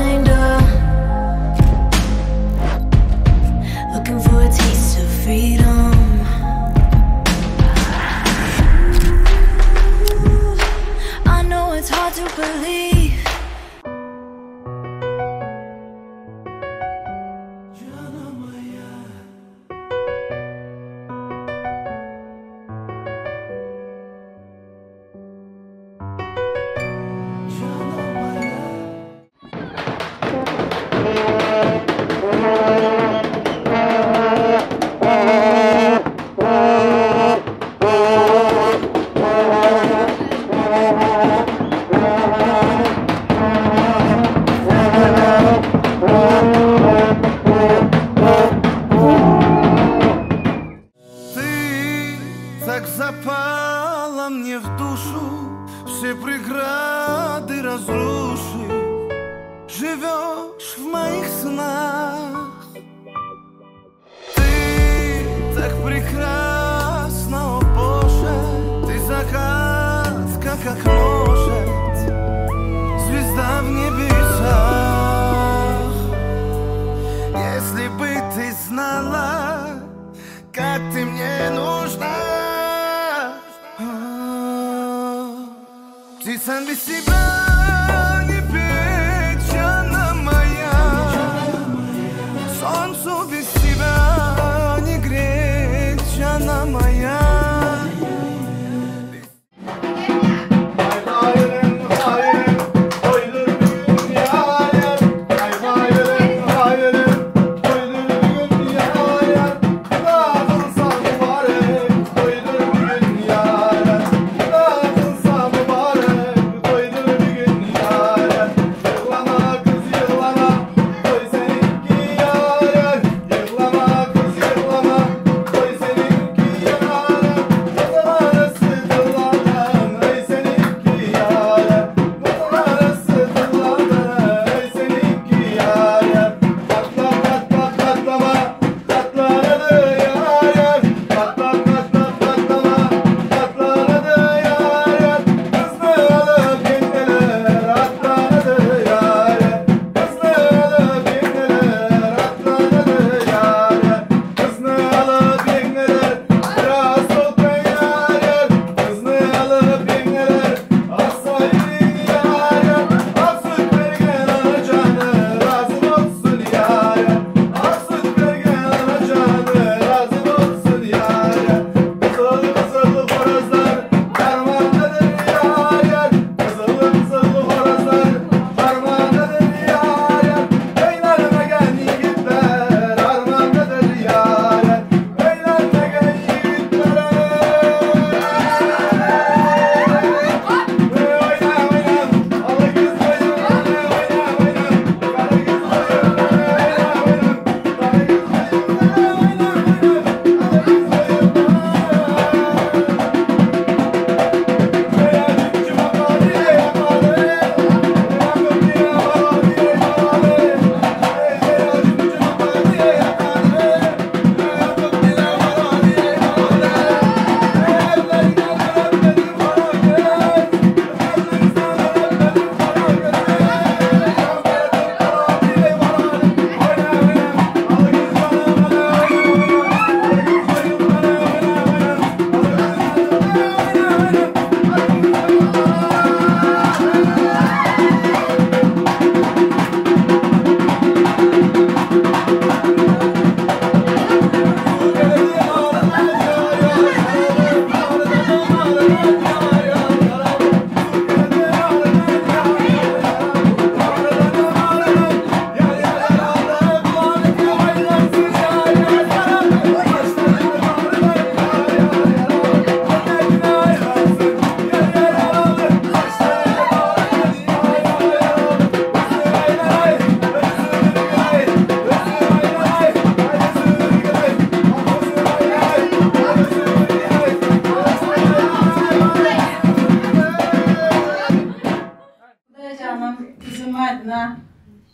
reminder, looking for a taste of freedom. I know it's hard to believe. Так запала мне в душу, все преграды разрушив, живешь в моих снах. Ты так прекрасна, о Боже, ты загадка, как может звезда в небесах. Если бы ты знала, как ты мне нужна. Птица без тебя не петь, она моя. Солнцу без тебя не греть, она моя.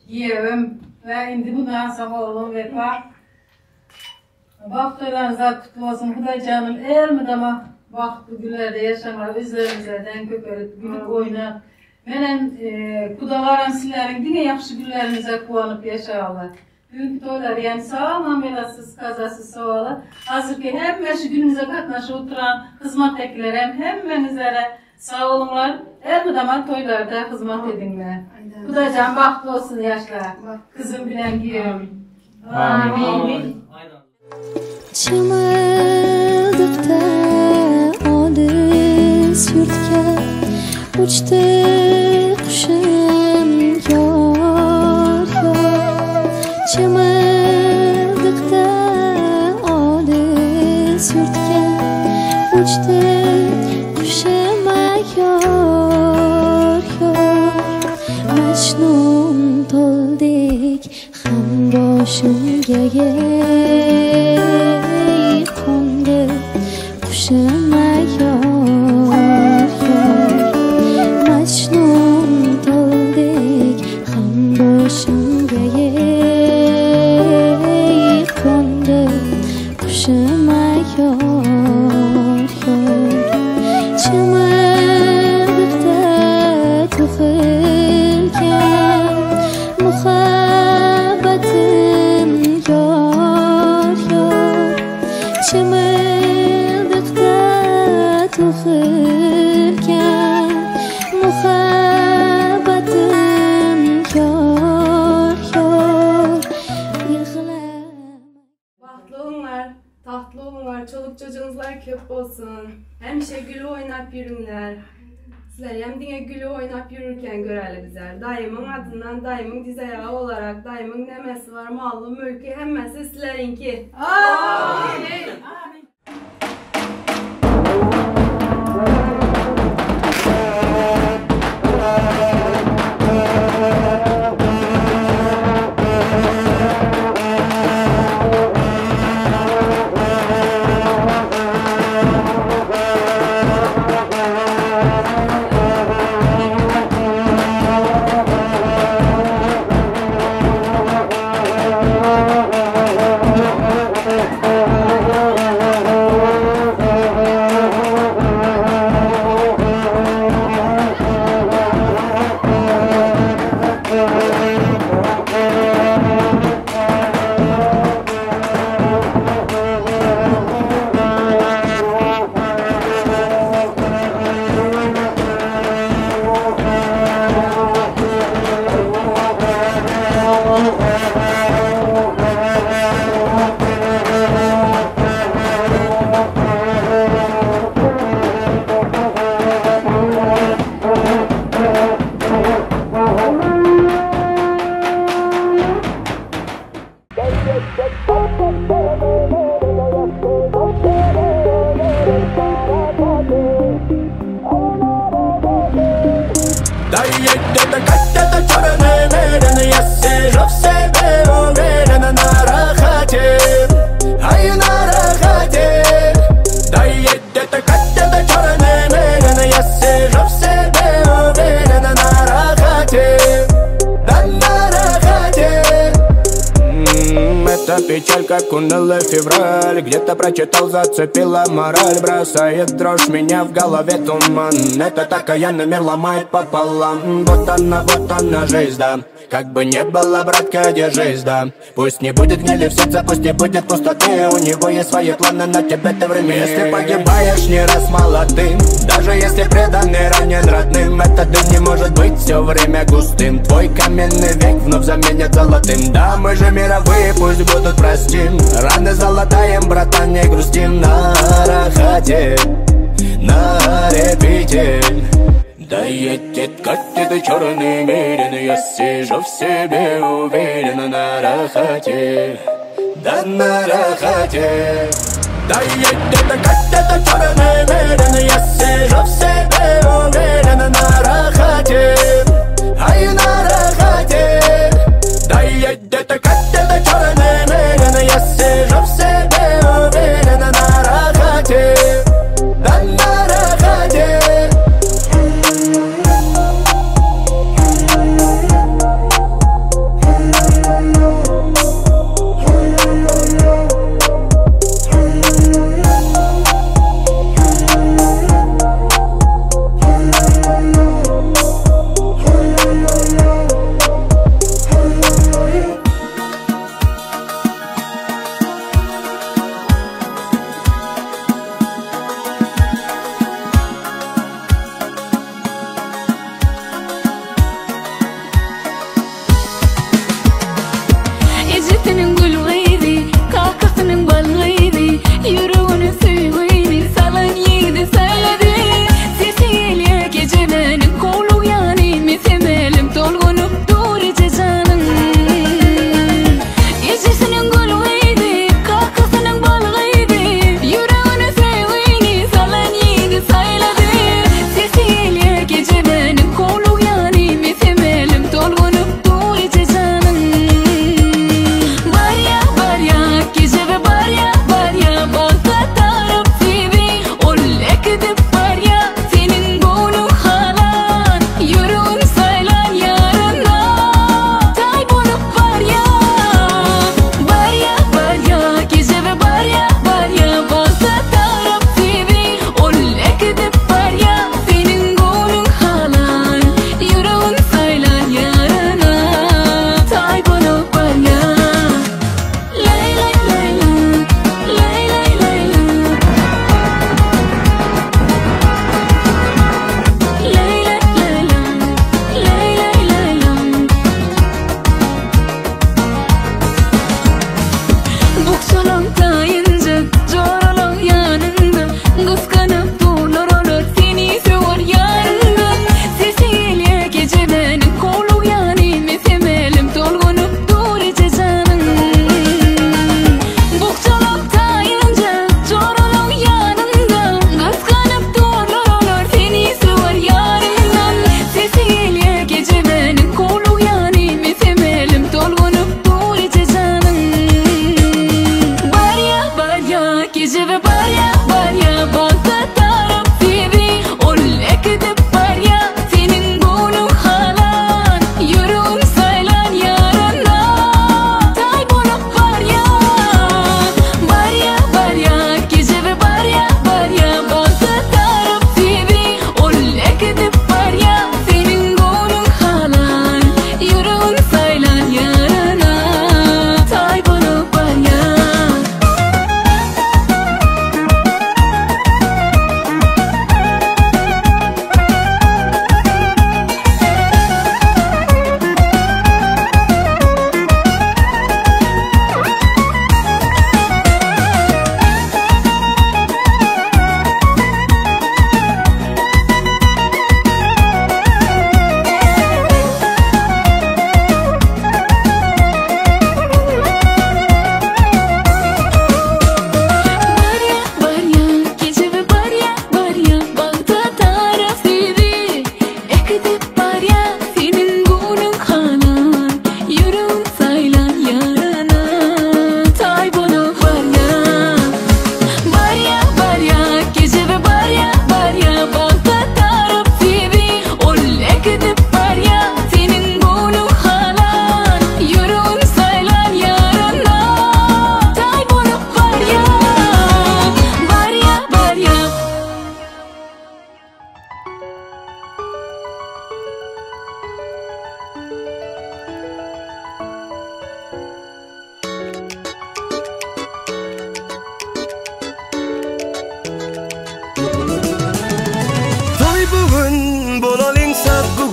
Yevim ve indi bundan sonra oğlum Vefa. Baktılarınıza kutlu olsun. Huday canım el mi dama vakti günlerde yaşamak, üzerinizden köpürüp günü oynak. Menen kudalarım sizlerin dine yaxşı günlerinize kuvanıp yaşayalım. Bugünkü toylar yani sağlam belasız, kazasız sağlam. Hazırki hem şu günümüze katnaşıp oturan hizmettekiler hemmenizlere sağ olunlar. Her zaman toylarda hizmet edinler. Kudacan bahtı olsun yaşlar. Kızım bilen giyim. Amin. Çımıldıkta olis yurtga uçtu kuşum yor yor. Çımıldıkta olis yurtga uçtu kuşum yor yor. Mecnun tolduk ham boshimga qo'ndi qushim yor yor. Majnun tolduk ham boshimga qo'ndi qushim yor yor. Chimildiqda tug'ilgan muhabbatim yor yor. Chimildiqda tug'ilgan muhabbatim yor yor. Bahtlı olunlar, tahtlı olunlar, çoluk çocuğunuzlar köp olsun. Hemşe gülü oynap yürünler. Sizler hem dine gülü oynap yürürken göreli bizler. Dayımın adından dayımın diz ayağı olarak dayımın nemesi var, mallı mülkü hemmesi sizlerinki. Amin. Печаль, как унылый февраль. Где-то прочитал, зацепила мораль. Бросает дрожь, меня в голове туман. Это такая номер ломает пополам. Вот она, жизнь, да. Как бы не было, братка, держись, да. Пусть не будет гнили в сердце, пусть не будет пустоты. У него есть свои планы, на тебе ты время. Если погибаешь, не раз молодым, даже если преданный ранен родным, этот дым не может быть все время густым. Твой каменный век вновь заменят золотым. Да, мы же мировые, пусть будут простим. Раны залатаем, братан, не грустим. На рахате, на репите. Да едет, катит черный мерин. Я сижу в себе уверен. На рахате, да на рахате. Да едет, катит черный мерин. Я сижу в себе уверен. На рахате, ай на рахате. Да едет, катит черный мерин. Я сижу в себе уверен. На рахате, да на рахате.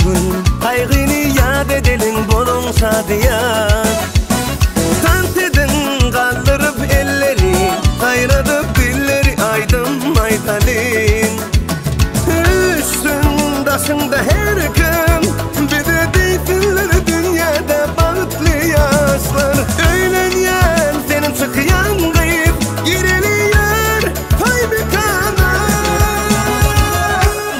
gün kaygını yad edelim bolun sadıya. Tantedin kaldırıp elleri, kayradıp dilleri aydım aydalin. Üstün başında her gün bir de deyfinler dünyada bağıtlı yaşlar. Öğlenyen senin çıkıyan kayıp gireliyor toy bir kana.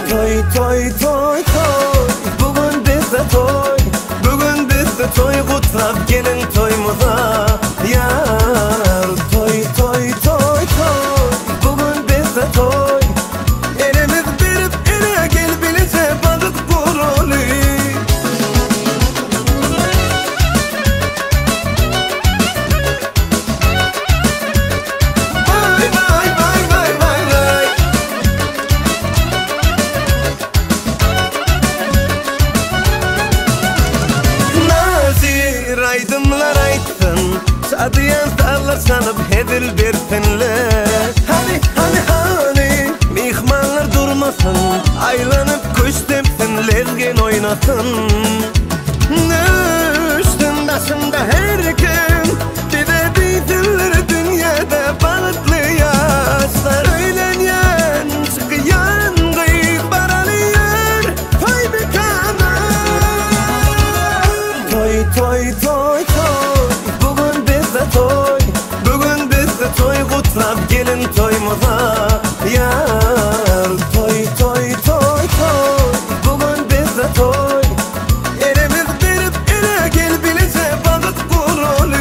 Toy toy toy toy, bugün bizde toy, bugün bizde toy, kutlap gelin toyumuza yar. Toy toy toy toy, bugün bizde toy, elimiz verip ele gel bilece bağıt kurulu. Vay vay vay vay vay vay. Nazir aydımlar aytın, sadıyan dağlar sanıp hedil bertinler. Hani mihmanlar durmasın, aylanıp kuş tepsin, lezgin oynasın. Üstün başında her gün bir de deydiler dünyada bağıtlı yaşlar. Öğlenyen çıkıyan kayıp baralıyor toy bir kana. Toy toy toy toy, bugün bizde toy, bugün bizde toy, kutlap gelin toyumuza yar. Toy toy toy toy, bugün bizde toy, elimiz verip ele gel bilece bağıt kurulu.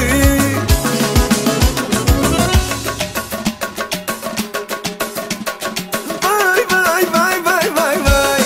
Vay vay vay vay vay vay.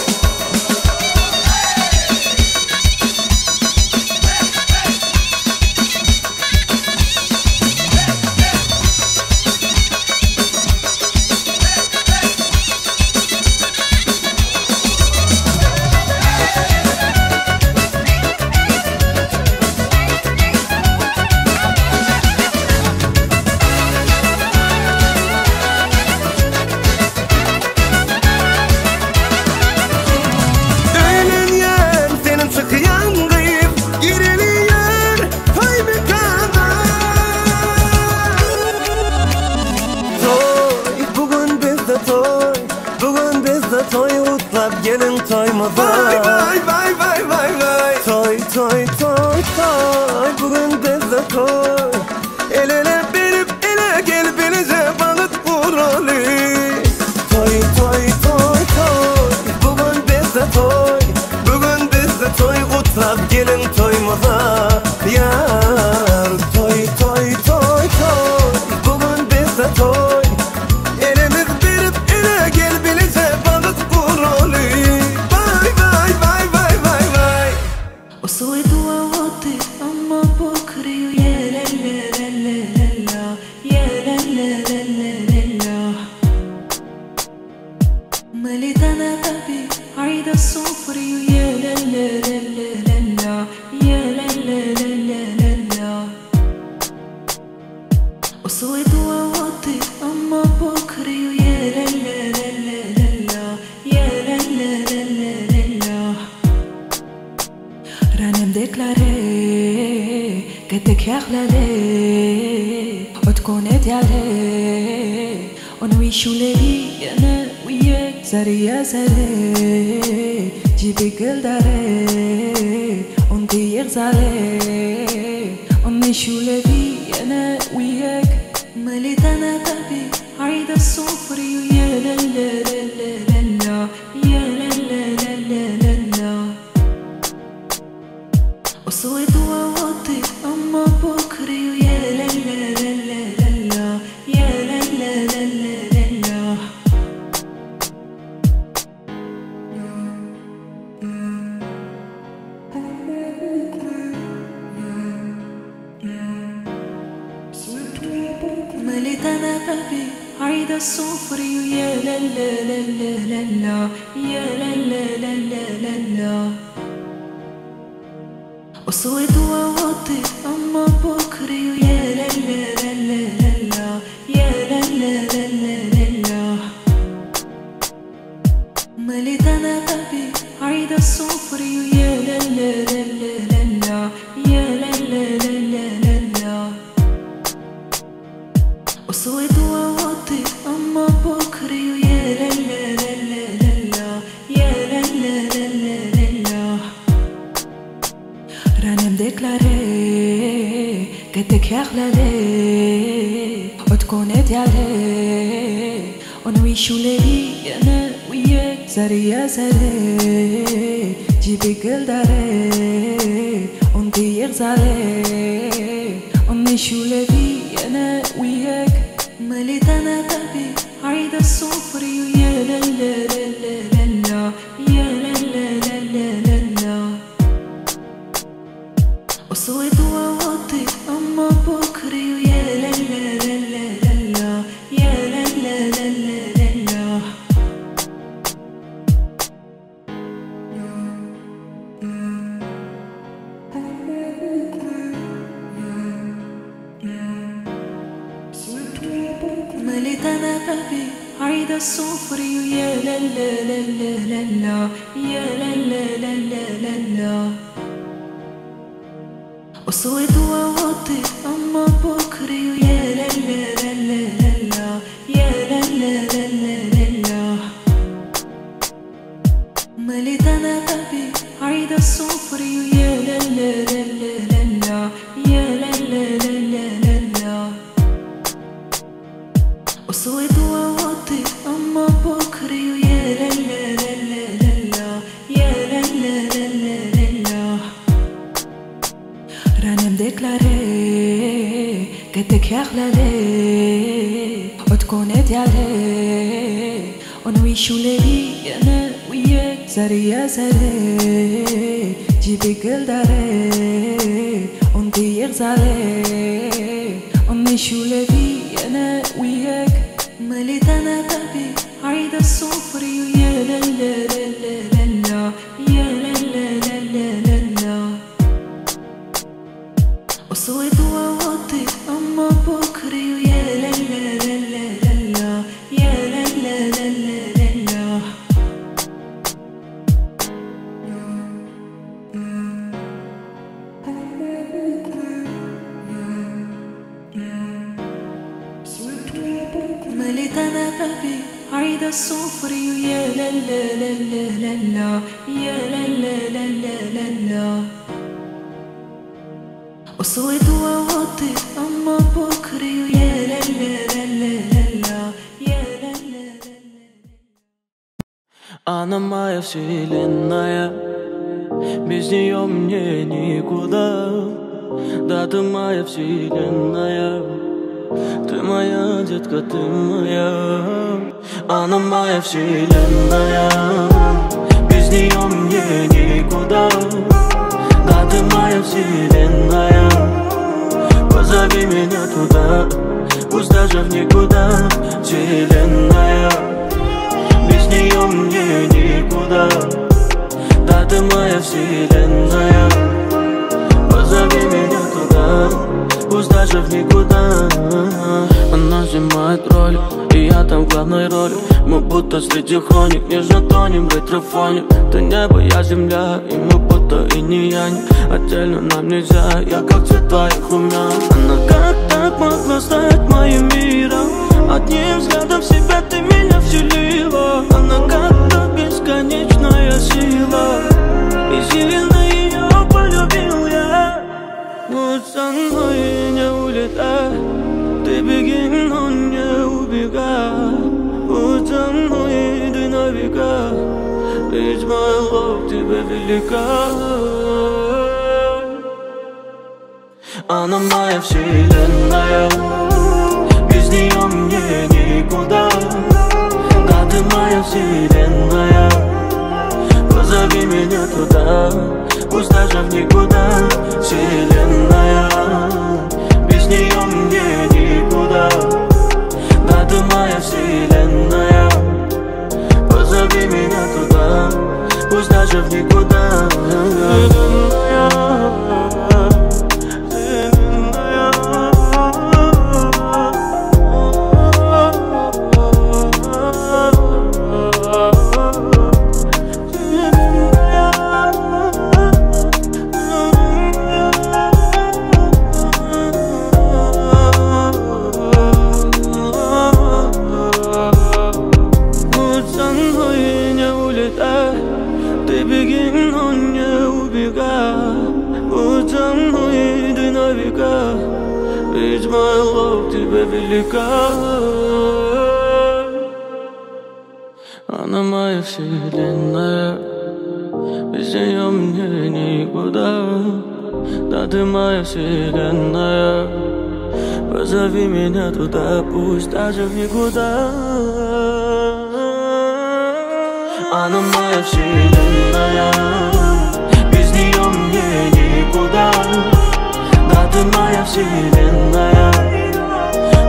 Öğlenyen senin çıkıyan kayıp gireliyor toy bir kana. Toy, bugün bizde toy, bugün bizde toy, kutlap gelin toyumuza. Vay vay vay vay vay vay. Toy toy toy toy, bugün bizde toy, el ele verip ele gel bilece bağıt kurulu. Toy toy toy toy, bugün bizde toy, bugün bizde toy, kutlap gelin toyumuza yar. Toy toy toy toy, bugün bizde toy, elimiz verip ele gel bilece bağıt kurulu. Vay vay vay vay vay vay. وصوت ووطي أما بكري يا لا لا لا لا لا يا لا لا لا لا لا. مليت أنا قلبي عيد الصفري يا لا لا لا لا لا يا لا لا لا لا لا. وصوت ووطي أما بكري يا لا لا لا لا لا يا لا لا لا لا لا. رانم ديكلاري قدك يغلالي وتكون اديالي ونعيشو ليلي انا وياك ساري يا ساري جيبي كل داري ونتي يغزالي ونعيشو ليلي انا وياك. مليت انا قلبي عيد الصفري يا لا لا لا لا لا يا لا لا لا لا لا. وصوت ووطي أما بكري يا لا لا لا لا لا يا لا لا لا لا لا. مليت أنا قلبي عيد الصفري يا لا لا لا لا لا يا لا لا لا لا لا. وصوت ووطي أما بكري يا لا لا لا لا لا يا لا لا لا لا لا. مليت أنا قلبي عيد عايدة الصفري ويا لا لا لا لا لا يا لا لا لا لا لا وصوت ووطي أما بكري ويا لا لا لا لا لا يا لا لا لا لا لا راني مديكلاري قدك يا خلالي وتكون ديالي ونعيشو ليلي أنا وياك ساري يا ساري جيبي كل داري ونطير غزالي ونعيشو ليلي أنا وياك مليت أنا قلبي عايدة الصفري ويا لا لا لا لا لا يا لا لا لا لا لا وصوت ووطي أما بكري ويا لا لا لا لا لا يا لا لا لا لا لا مليت أنا قلبي عايدة الصفري ويا لا لا لا لا لا يا لا لا لا لا لا وصوت ووطي أما بكري ويا لا لا لا لا لا يا لا لا لا لا لا مليت أنا قلبي عايدة الصفري ويا لا لا لا لا لا يا لا لا لا لا لا وصوت ووطي أما بكري ويا لا لا لا لا لا يا لا لا لا لا لا راني مديكلاري قدك يا خلالي وتكون ديالي ونعيشو ليلي أنا وياك ساري يا ساري جيبي كل داري ونطير غزالي ونعيشو ليلي أنا وياك مليت أنا قلبي عايدة الصفري ويا لا لا لا لا لا يا لا لا لا لا لا وصوت ووطي أما بكري ويا لا لا لا لا لا يا لا لا لا لا لا مليت أنا قلبي عايدة الصفري ويا لا لا لا لا لا يا لا لا لا لا لا وصوت ووطي أما بكري ويا لا لا لا لا لا يا لا لا لا Она моя вселенная, без нее мне никуда. Да, ты моя вселенная, ты моя детка, ты моя. Она моя вселенная, без нее мне никуда. Да, ты моя вселенная, позови меня туда, пусть даже в никуда. Вселенная, без нее мне никуда. Да, ты моя вселенная, позови меня туда, пусть даже в никуда. Она снимает ролик, и я там в главной роли. Мы будто среди хроник, нежно тонем в ретрофоне. Ты небо, я земля, и мы будто и не янь. Отдельно нам нельзя, я как цвет твоих румян. Она как так могла стать моим миром? Одним взглядом в себя ты меня вселила. Она как так бесконечная сила, и сильно ее полюбил я. Вот со мной не улетай, ты беги, но не убегай. Вот со мной иди на века, ведь моя любовь тебе велика. Она моя вселенная, без нее мне никуда. Да, ты моя вселенная, позови меня туда, пусть даже в никуда. Вселенная, без нее мне никуда. Да, ты моя вселенная, позови меня туда, пусть даже в никуда. Вселенная, велика, ведь моя любовь к тебе велика. Она моя вселенная, без нее мне никуда. Да ты моя вселенная, позови меня туда, пусть даже в никуда. Она моя вселенная, без нее мне никуда. Да ты моя вселенная,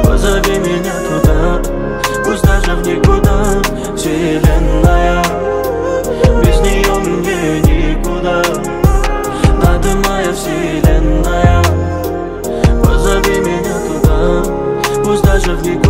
позови меня туда, пусть даже в никуда. Вселенная, без нее мне никуда. Да ты моя вселенная, позови меня туда, пусть даже в никуда.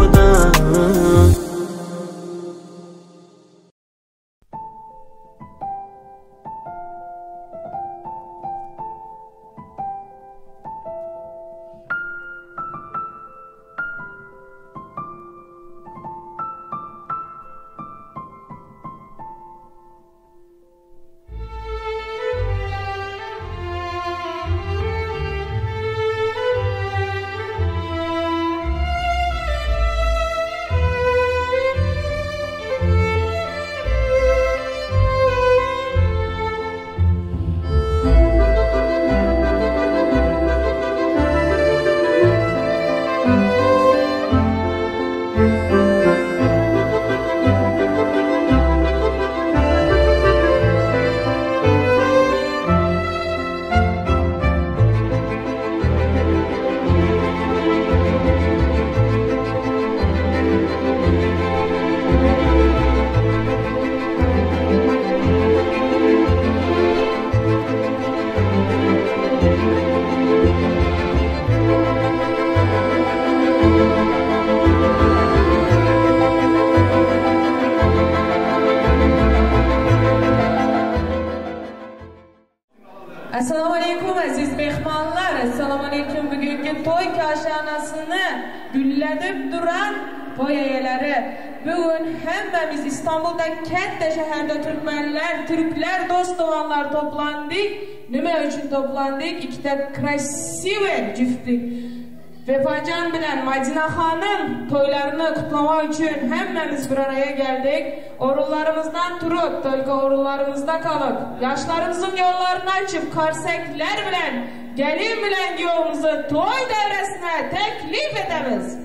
Assalamu alaikum aziz mehmanlar. Assalamu alaikum bugünkü toy kaşanasını gülledip duran toy eyeleri. Bugün hemmemiz İstanbul'da katta şehirde Türkler dost olanlar toplandık. Nime için toplandık? İkide krasive cüftük. Vefacan bilen Madina Hanım toylarını kutlama için hemmemiz bir araya geldik. Orullarımızdan turup, tölge orullarımızda kalıp, yaşlarımızın yollarını açıp karsekler bilen, gelin bilen yolumuzu toy devresine teklif ederiz.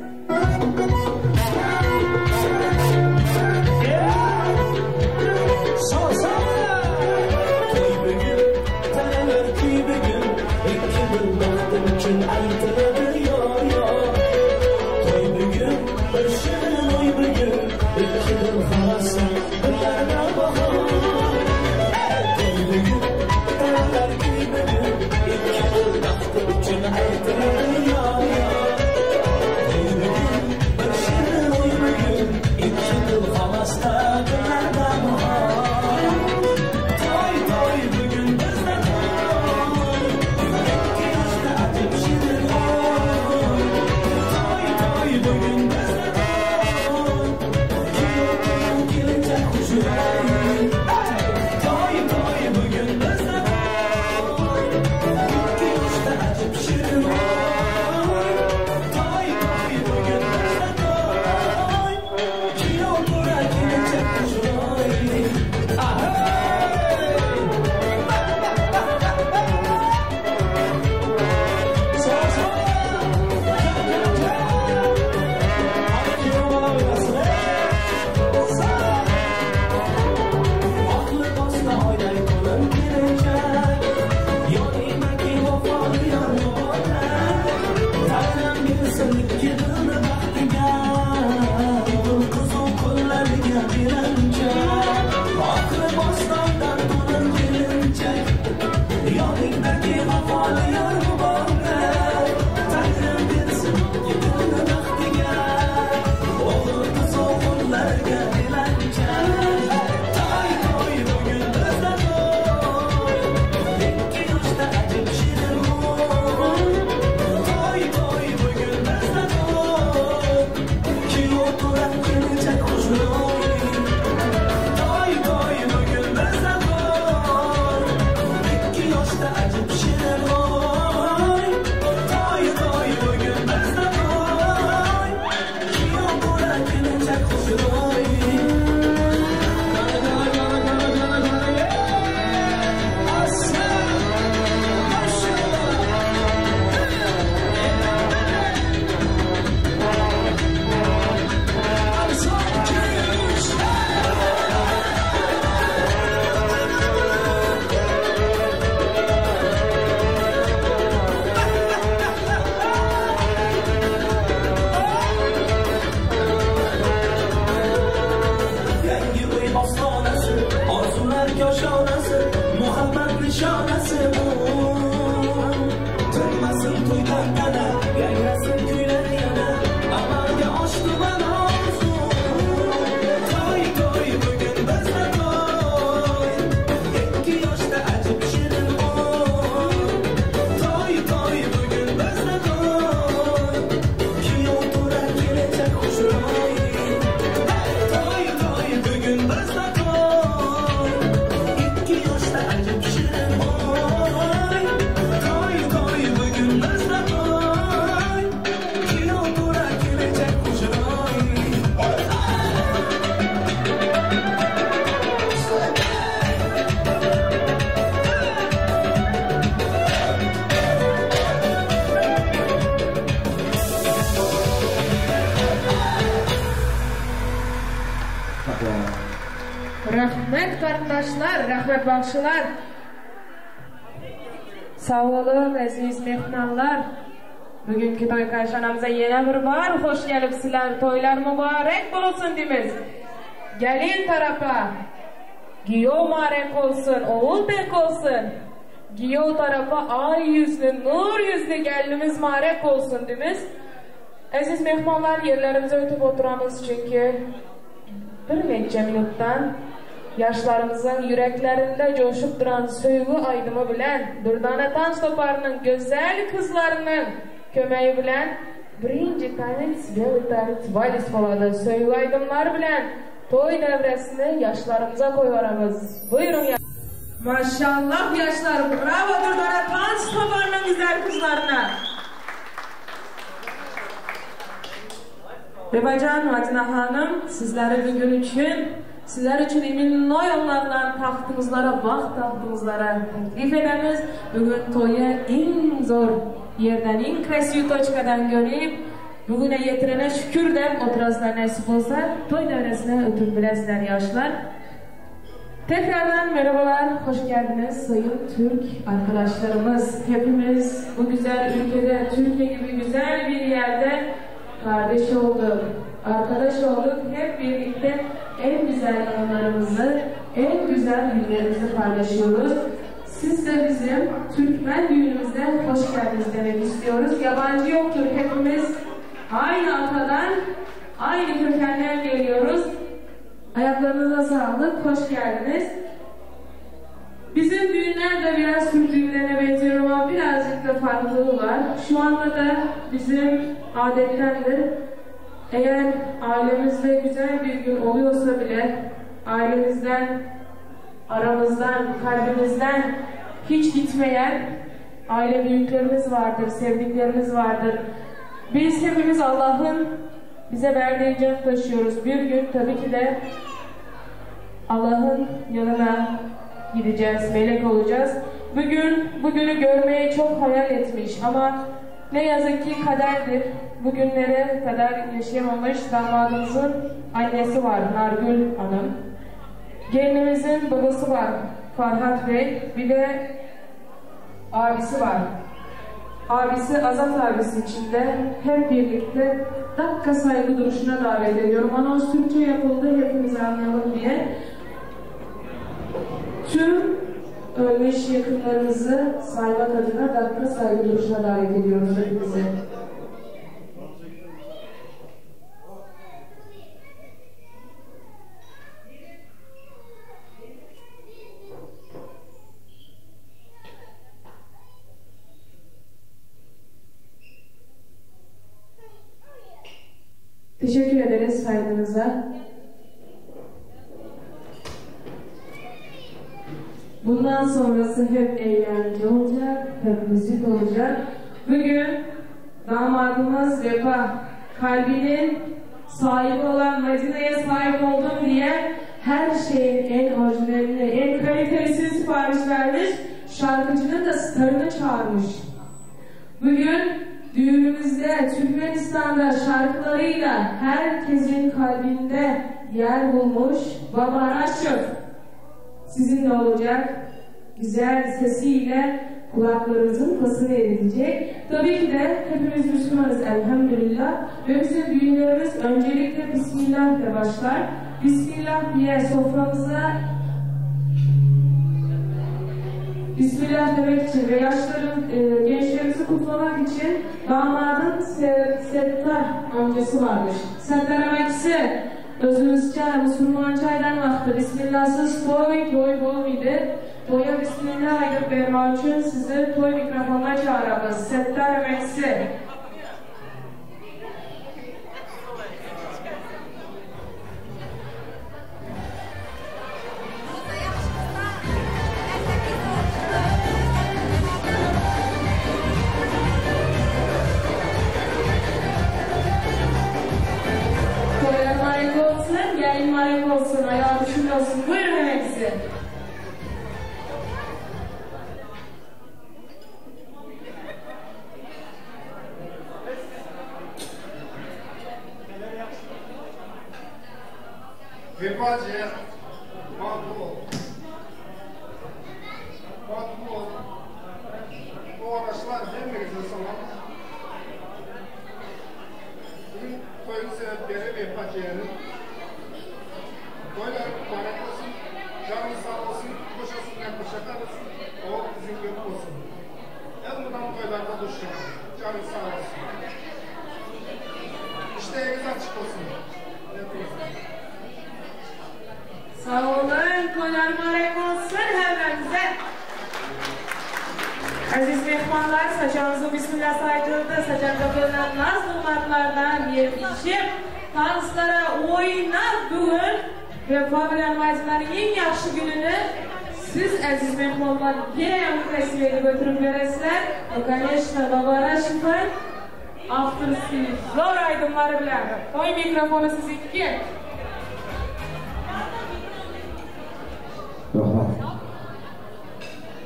nişanesi bu. Tırmasın tuydan yana, yayrasın güler yana, amarga açtı bana arzu. Toy toy bugün bizde toy, 2 yaşta acib şirin oy. Toy toy bugün bizde toy, kuyov turar kelecek xushro'y. Toy toy bugün bizde toy, 2 yaşta acib şirin oy. Toy toy bugün bizde toy, kuyov turar kelecek xushro'y. Rahmet kardeşler, rahmet bağışlar. Sağ olun aziz mehmanlar. Bugünkü toy karşılamamıza yine bir var. Hoş gelipsizler. Toylar mübarek olsun demiz. Gelin tarafa giyo mübarek olsun, oğul bek olsun. Giyo tarafa ay yüzlü, nur yüzlü gelinimiz mübarek olsun demiz. Aziz mehmanlar, yerlerimize ötüp oturamız çünkü bir neçe minuttan yaşlarımızın yüreklerinde coşup duran söygü aydımı bilen Dürdane Tanç Toparı'nın güzel kızlarının kömeği bilen birinci tanesi valis boladı. Söygü aydımlar bilen toy devresini yaşlarımıza koyuyoruz. Buyurun ya. Maşallah yaşlar, bravo Dürdane Tanç Toparı'nın güzel kızlarına. Bebacan Madina Hanım, sizlere bugün için emin yollardan tahtımızlara, bak tahtımızlara teklif edemiz. Bugün toya en zor yerden, en kresiyu toçkadan görüp, bugüne yetirene şükür der, oturazlar nasip olsa, toy devresine ötüp bilesizler yaşlar. Tekrardan merhabalar, hoş geldiniz sayın Türk arkadaşlarımız. Hepimiz bu güzel ülkede, Türkiye gibi güzel bir yerde kardeş olduk, arkadaş olduk. Hep birlikte en güzel anılarımızı, en güzel günlerimizi paylaşıyoruz. Siz de bizim Türkmen düğünümüze hoş geldiniz demek istiyoruz. Yabancı yoktur, hepimiz aynı atadan, aynı kökenden geliyoruz. Ayaklarınıza sağlık, hoş geldiniz. Bizim düğünler de biraz Türk düğünlerine benziyor ama birazcık da farklılığı var. Şu anda da bizim adettendir. Eğer ailemizde güzel bir gün oluyorsa bile ailemizden, aramızdan, kalbimizden hiç gitmeyen aile büyüklerimiz vardır, sevdiklerimiz vardır. Biz hepimiz Allah'ın bize verdiği can taşıyoruz. Bir gün tabii ki de Allah'ın yanına gideceğiz, melek olacağız. Bugünü görmeyi çok hayal etmiş ama ne yazık ki kaderdir. Bugünlere kadar yaşayamamış damadımızın annesi var, Nargül Hanım. Gelinimizin babası var, Farhat Bey. Bir de abisi var. Abisi, Azat abisi içinde hep birlikte dakika saygı duruşuna davet ediyorum. Anons Türkçe yapıldı, hepimiz anlayalım diye. Tüm ölmüş yakınlarımızı saymak adına dakika saygı duruşuna davet ediyoruz hepimizi. Teşekkür ederiz saygınıza. Bundan sonrası hep eğlence olacak, hep müzik olacak. Bugün damadımız Vefa, kalbinin sahibi olan Medine'ye sahip oldum diye her şeyin en orijinalini, en kalitesini sipariş vermiş, şarkıcının da starını çağırmış. Bugün düğünümüzde Türkmenistan'da şarkılarıyla herkesin kalbinde yer bulmuş Baba Raşif sizinle olacak, güzel sesiyle kulaklarınızın pasını edecek. Tabii ki de hepimiz Müslümanız elhamdülillah ve bizim düğünlerimiz öncelikle Bismillah ile başlar. Bismillah diye soframıza Bismillah demek için ve gençlerimizi kutlamak için damadın Settar amcası varmış. Settar amcası özümüzce Müslümançaydan vakti Bismillahsız toy olmaydı. Toya Bismillah ayıp vermek için sizi toy mikrofonuna çağırırız. Settar amcası. Gelin olsun, ayağı düşün olsun. Buyurun hepsi. Vefacı, bu araçlar hepimize salam. Bugün toyun sebepleri Vefacı'nın Toylar mübarek olsun, canı sağ olsun, koşasından koşakarız, o bizim gibi olsun. Elmadan toylarda dursun, canı sağ olsun. İşleriniz açık olsun. Sağ olun, toylar mübarek olsun hemimize. Aziz mehmanlar, saçağınızı Bismillah saydırdı, saçağınızda bulunan naz numarlardan yer içip, danslara oynab bugün ve Fabian Mayzıların en yaxşı gününü siz aziz mehmanlar gene vesile götürüp veresizler. Конечно, babara şifan avtorski zor aydınları bilen. Koy mikrofonu sizinki.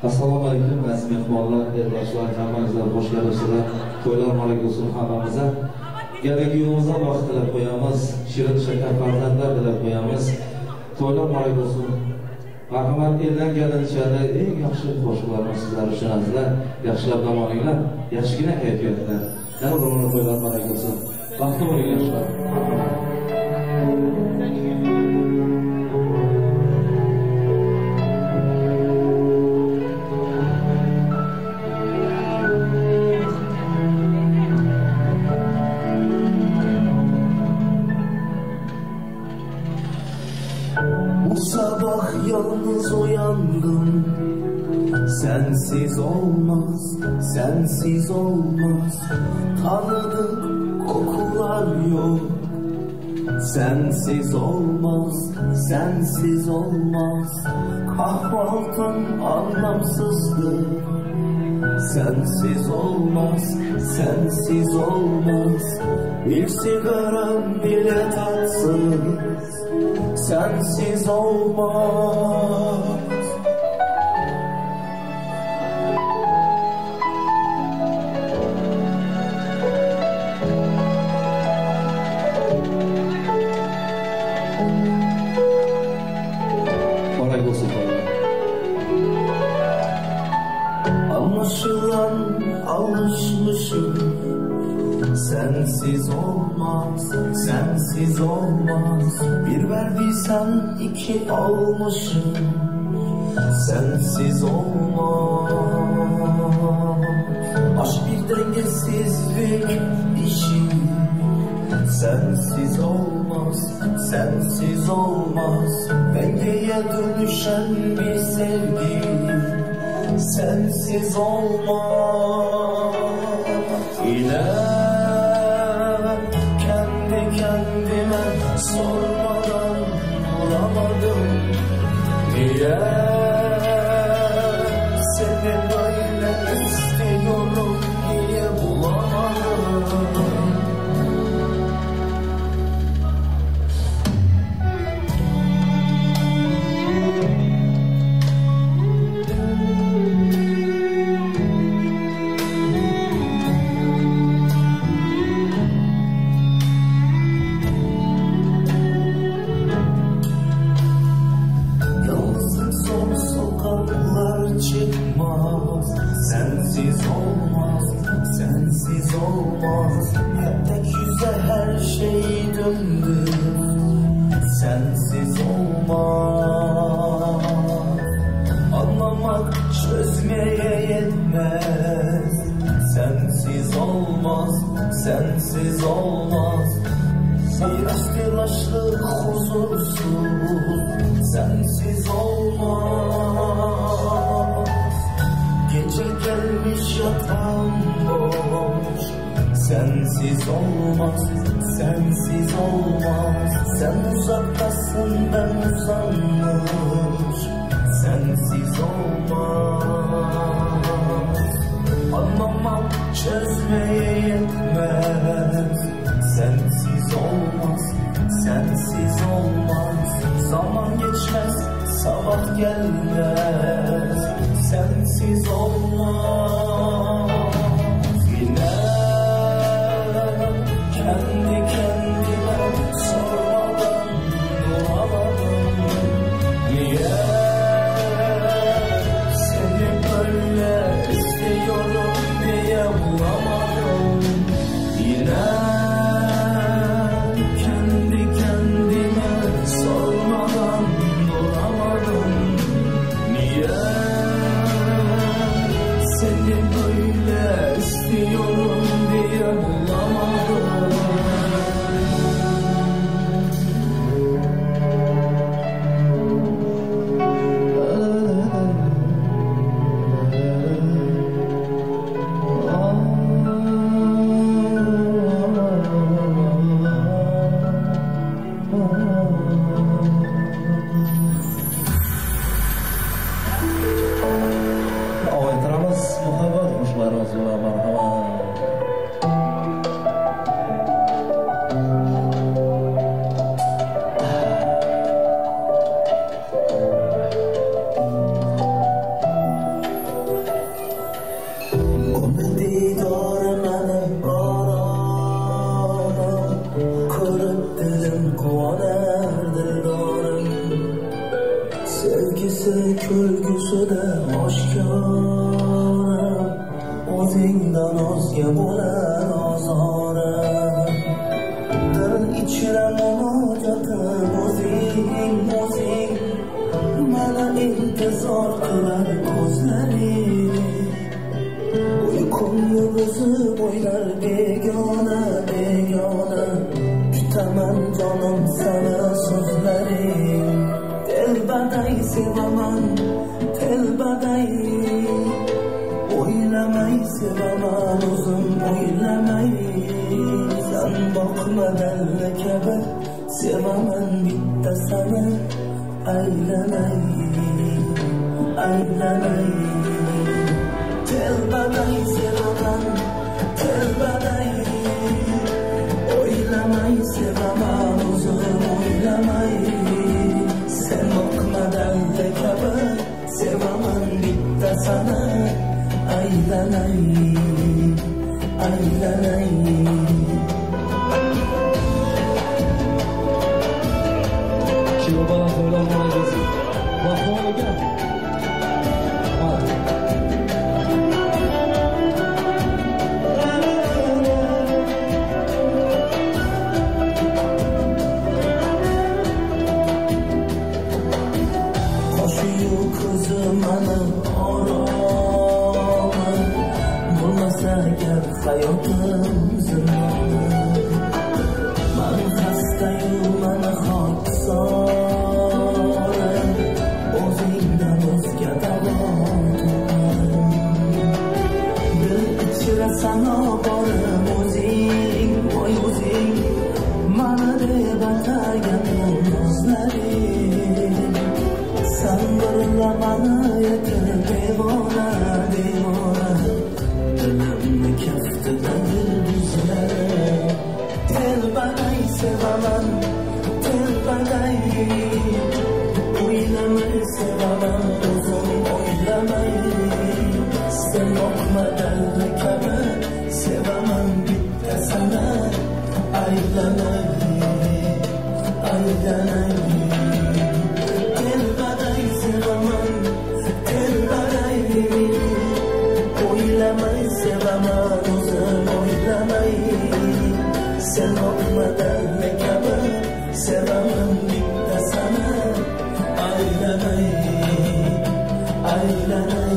Assalomu alaykum aziz mehmonlar, erdoshlar, hammangizlar xush kelibsizlar. To'ylar muborak bo'lsin hammamizga. Kelagi yo'limizga baxt tilab qo'yamiz, shirin shakar farzandlar tilab qo'yamiz. To'ylar muborak bo'lsin. Marhamat, eldan kelinishada eng yaxshi qo'shiqlarni sizlar uchun azizlar, yaxshilab dam olinglar, yaxshigina kayfiyatlar. Yana bir to'ylar muborak bo'lsin. Baxtli bo'ling yoshlar. Sabah yalnız uyandım. Sensiz olmaz, sensiz olmaz. Tanıdık kokular yok. Sensiz olmaz, sensiz olmaz. Kahvaltın anlamsızdı. Sensiz olmaz, sensiz olmaz. Bir sigaram bile tatsız. Sensiz olmaz. Anlaşılan alışmışım. Sensiz olmaz, sensiz olmaz. Bir verdiysen iki almışım. Sensiz olmaz. Aşk bir dengesizlik işi. Sensiz olmaz, sensiz olmaz. Dengeye dönüşen bir sevgi. Sensiz olmaz. İle kendi kendime sormadan bulamadım. Niye seni böyle istiyorum, niye bulamadım? Sensiz olmaz, sensiz olmaz. Hep tek yüze her şey döndü. Sensiz olmaz. Anlamak, çözmek yetmez. Sensiz olmaz, sensiz olmaz. Biraz telaşlı, huzursuz, sensiz olmaz. Gece gelmiş yatağım boş, sensiz olmaz, sensiz olmaz. Sen uzaktasın, ben uzanmış, sensiz olmaz. Anlamam, çözmeye yetmez. Sensiz olmaz, sensiz olmaz. Zaman geçmez, sabah gelmez. Sensiz olmaz. Yine kendi kendime sormadan duramadım. Niye seni böyle istiyorum diye bulamadım. Yine kendi kendime sormadan duramadım. Niye seni böyle istiyorum diye bulamadım. Oynatıramiz muhabbat qo'shiqlarimiz bilan marhamat. Didormani orom, ko'rib dilim quvonar dildorim. Sevgisi kulgusida oshkora, o'zingdan o'zga bo'lar ozorim. Dil ichra munojotim o'zing, o'zing. Mana intizor qilar ko'zlaring. Uyqumni buzib o'ylar begona, begona. Tutaman jonim sana so'zlaring. Telbaday sevaman, telbaday. O'ylamay sevaman, o'zim o'ylamay. San boqmadan kabi sevaman bitta sana. Aylanay, aylanay. Telbaday sevaman, telbaday. O'ylamay sevaman, o'zim o'ylamay. Sen boqmadan kabi sevaman bitta sana. Aylanay, aylanay. Şimdi bana söylenmeye gelsin. Bak ne olacak? Hadi. Koşuyor kızım hanım orama, bulmasa gel hayatım zırhlı. Ben hastayım, bana hak sarım. O'zingdan o'zga davotim. Dil ichra sana borim o'zing, voy o'zing. Mana deb atagan nozlaring. Sen birla bana yeter devona, devona. Dilimni kaftida yulduzlar. Telbaday sevaman, telbaday. O'ylamay sevaman, o'zim o'ylamay. Sen boqmadan kabi sevaman bitta sana. Aylanay, aylanay. Telbaday sevaman, telbaday. O'ylamay sevaman, o'zim o'ylamay. Sen boqmadan kabi sevaman bitta sana. Aylanay, aylanay.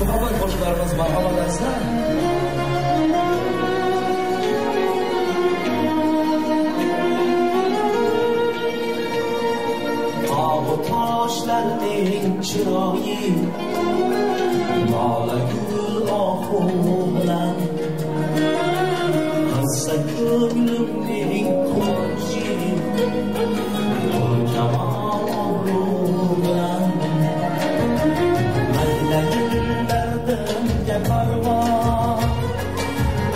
Muhabbet hoşlarımız merhaba dersler. Ağ taşların çırayı Nala gül ahumlan Kısa gönlümün koncı Kocaman oğlumlan Məlləyin dərdimcə parvar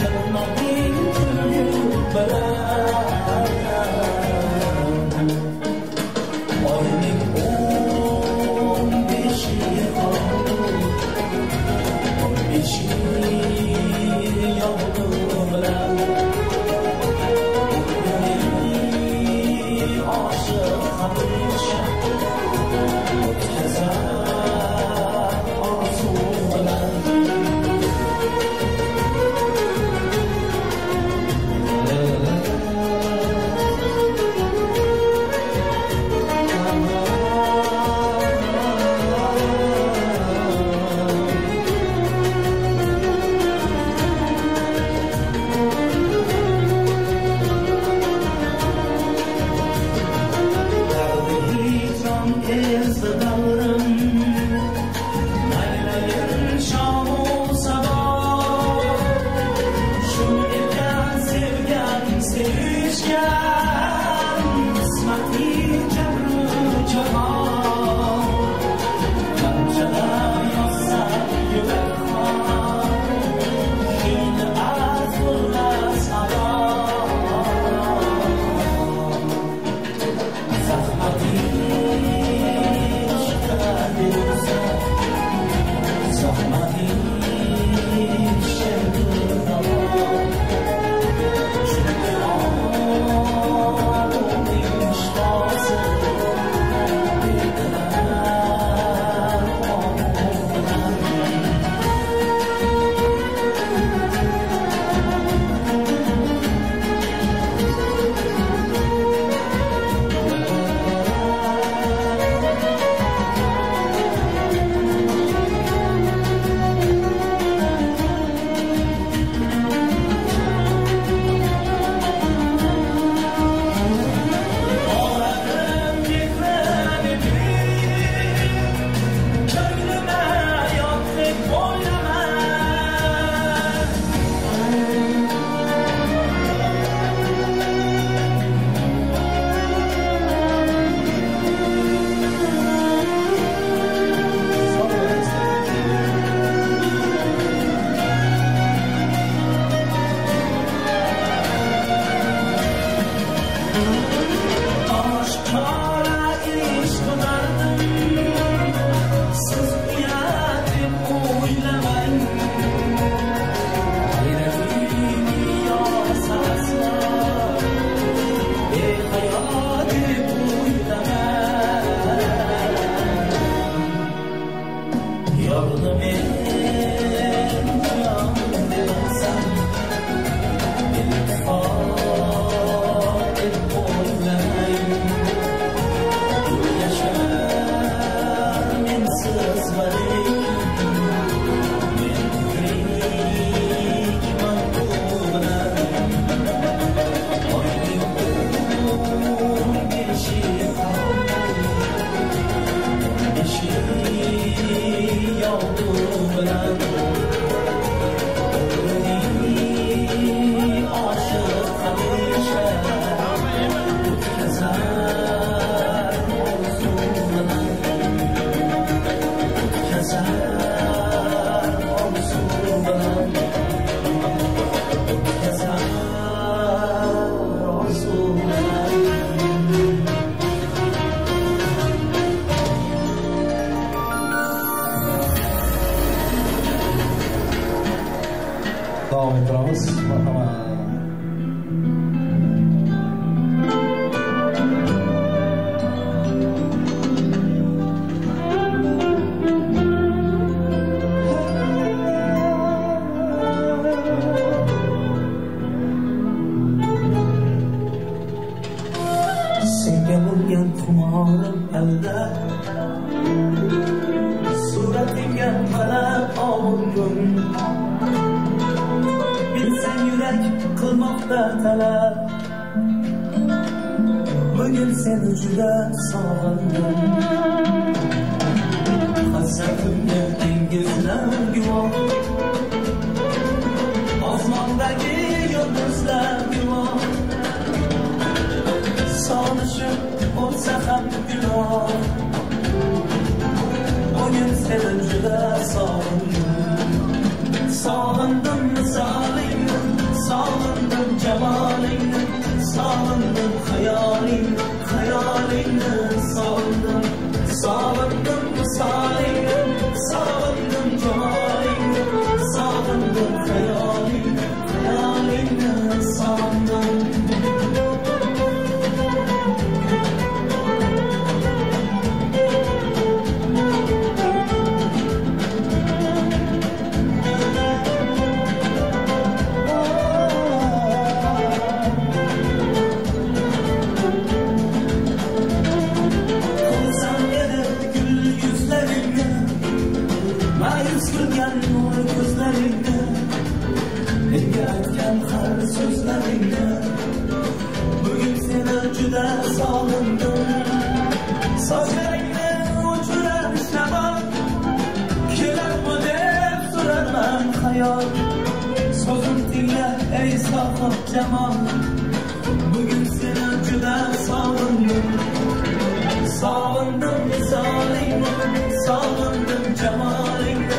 Qılmadım gülüm bələn Ayının 15-i qaldı 15-i yavrum bələn Devam ettiramiz. Marhamat. Senga bo'lgan xumorim elde, suratingga qarab oldum. Bilsang yurak qilmoqda talab, bugun seni juda sog'indim. Hasatimga dengizlar guvoh, osmondagi yulduzlar guvoh. Sog'inishim bo'lsa ham gunoh, bugun seni juda sog'indim. Sog'indim misolingni, sog'indim jamolingni, sog'indim xayolingni, xayolingni sog'indim. Sog'indim misolingni, sog'indim jamolingni, sog'indim xayolingni, xayolingni sog'indim. Bugün seni juda sog'indim. Sochlaringni uchirar shamol, kelarmi deb so'raman xayol. So'zim tingla ey sohib jamol, bugün seni juda sog'indim. Sog'indim misolingni, sog'indim jamolingni,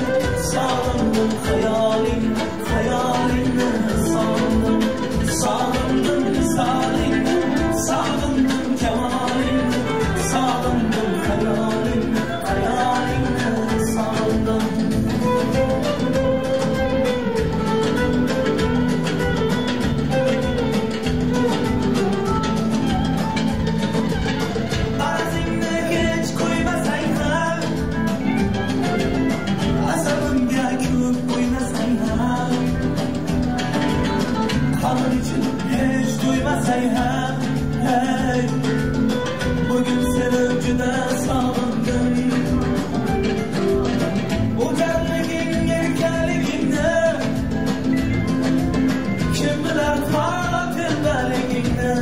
sog'indim xayolingni, xayolingni sog'indim. Sog'indim misolingni, sog'indim jamolingni, sog'indim xayolingni, xayolingni sog'indim. Arzingni hech qo'ymasang ham, asabimga ko'p qo'ymasang ham, halim için hiç duymasang ham, hey, bugün seni juda sog'indim. O'jarliging, erkaligingni, kim bilar xotirdaligingni,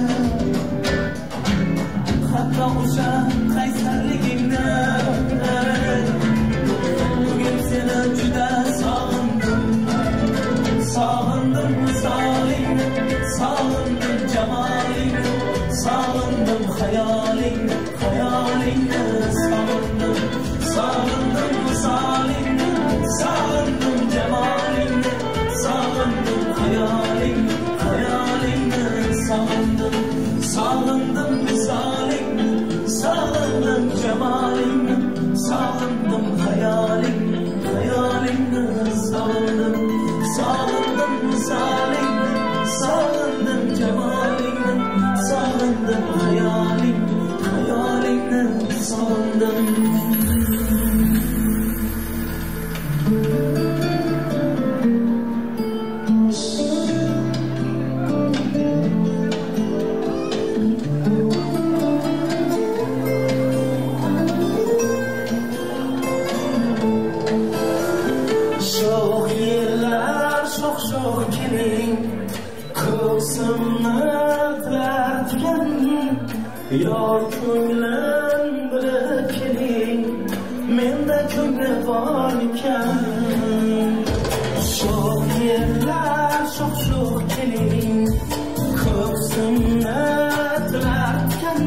hatto o'sha qaysarligingni, hey, bugün seni juda sog'indim. Sog'indim misolingni, sog'indim jamolingni, sog'indim xayolingni, xayolingni sog'indim. Sog'indim misolingni, sog'indim jamolingni, sog'indim xayolingni, xayolingni sog'indim. sog'indim hayolingni sog'indim. Yor ko'nglim bilib keling, menda ko'ngli bor ekan. Sho'x yerlar sho'x keling, ko'ksimni tilarkan.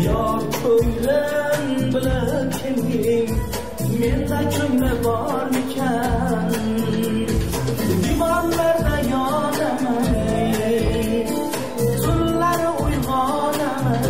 Yor ko'nglim bilib keling, menda ko'ngli bor ekan. Divanlarda yonaman, tunlar uyg'onaman.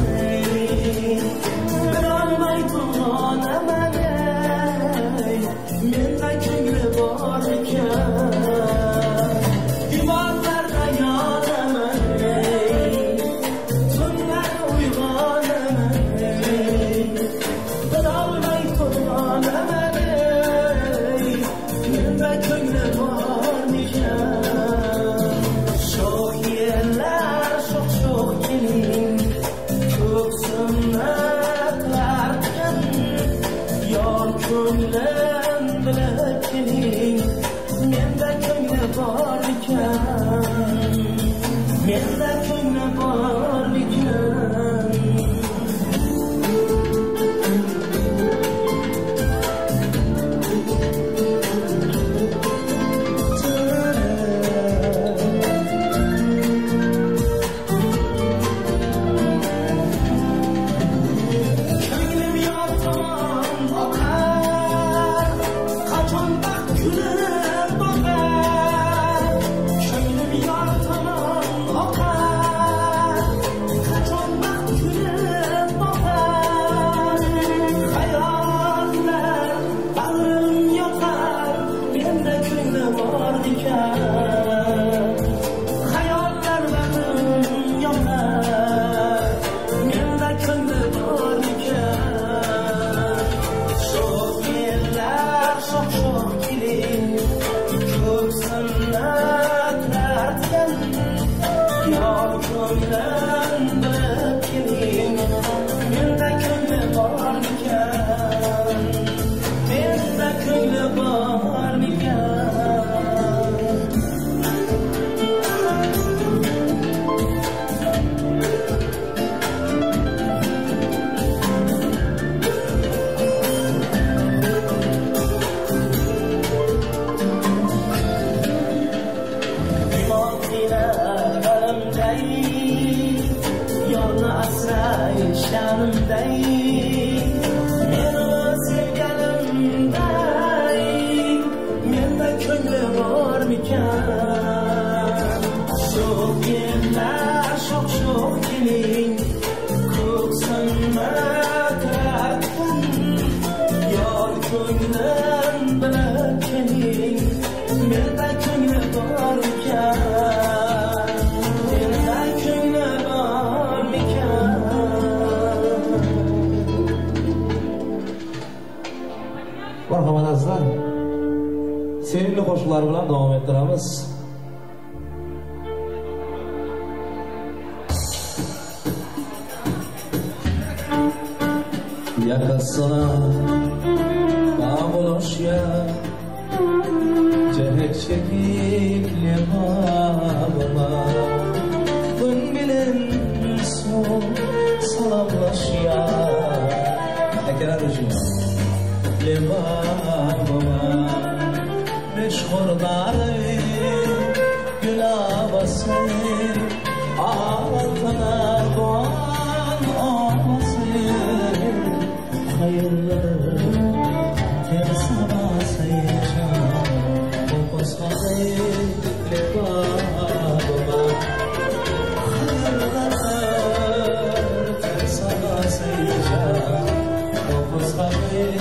Marhamanazlar, sevimli qo'shiqlar bilan davom ettiramiz. Yakasına bağmışya, cehek çekikli babama, gün bilin son salamlaşya. Ekran ucuna. Babama meşhurları gülabası altına doğan olması hayırlı her sabah sayacağım o kusayı babama hayırlı her sabah sayacağım o kusayı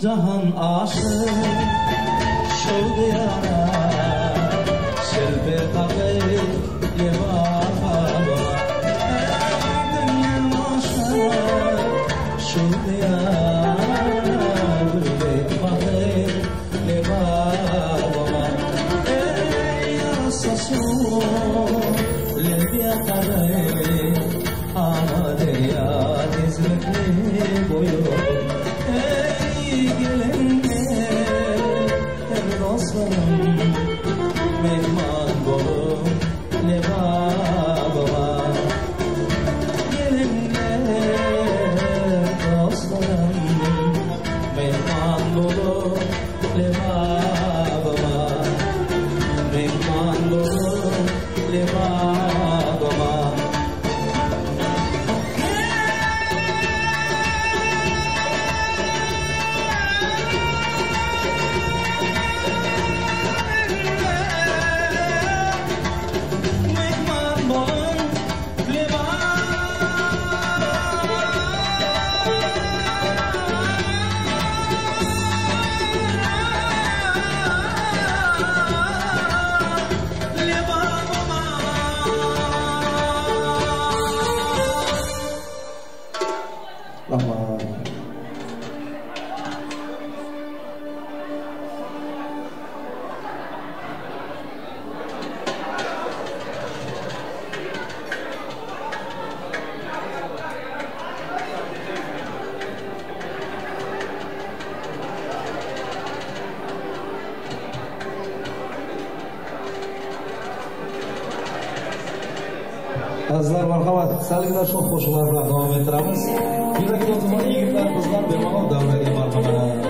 Cahan aşık şu diyara şelbe kakayı yeva kaba dünyanın aşık şu diyara gülbe kakayı yeva kaba yasasu lelbiya kakayı ana derya dizlikli boyu mehman bolu ne baba gelinle dostlarım mehman bolu ne baba mehman bolu ne baba Azizlar marhamat, salimlar shoh qo'shiqlar bilan davom ettiramiz. Yurakli tuman yigitlar, qizlar bemalol davraga marhamat.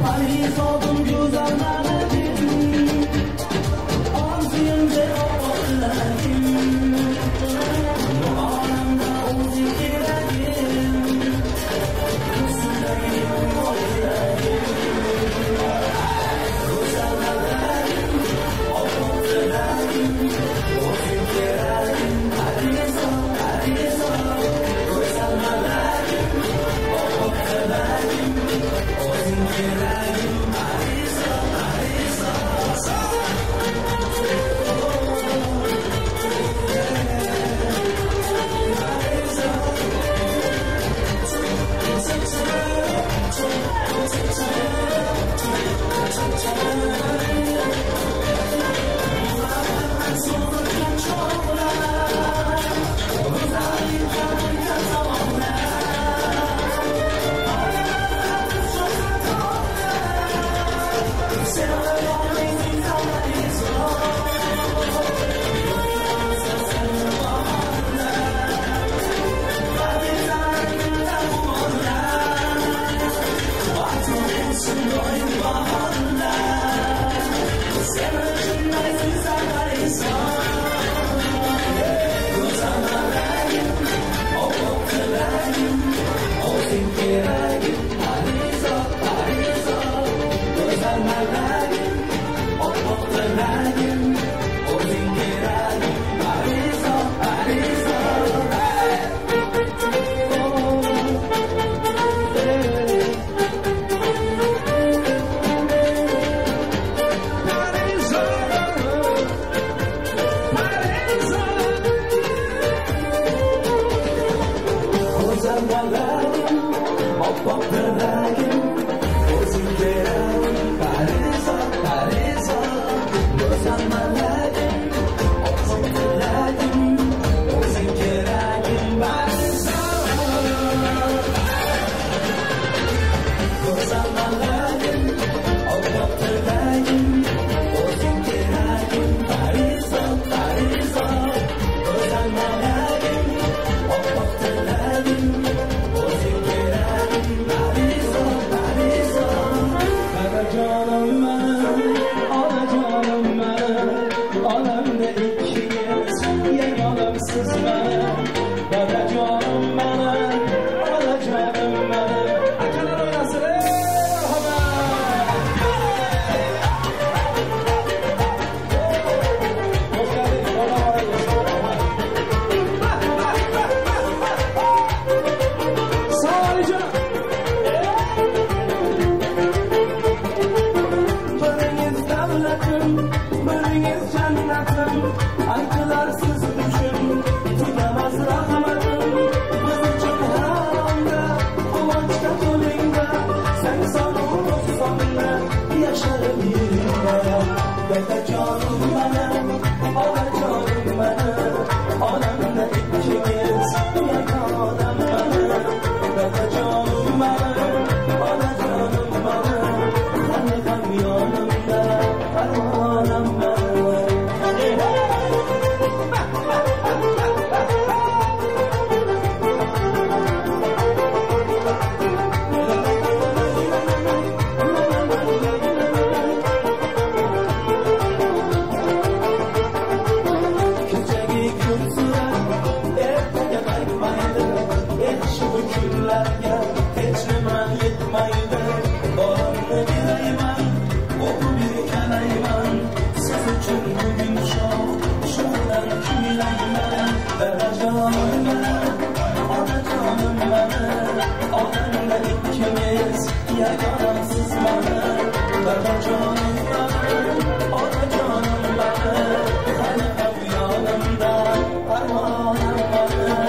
Paris, olamda ikimiz yagonamsiz mana dadajonim mana onajonim mana akalar oynasın Aytılarsız düşün, tutamaz rahmetim. Biz için her anda, kıvançta tolinga. Sen sanırsan da yaşarım yerinde. Bete canım benim, ana canım benim. Anamda ikimiz, yakanım benim. Bete canım benim, ana canım benim. Kanıkam yanımda, armanım benim. Yalansız bana, bana canım bana, ona canım bana, kanım yanımda, armağanım bana.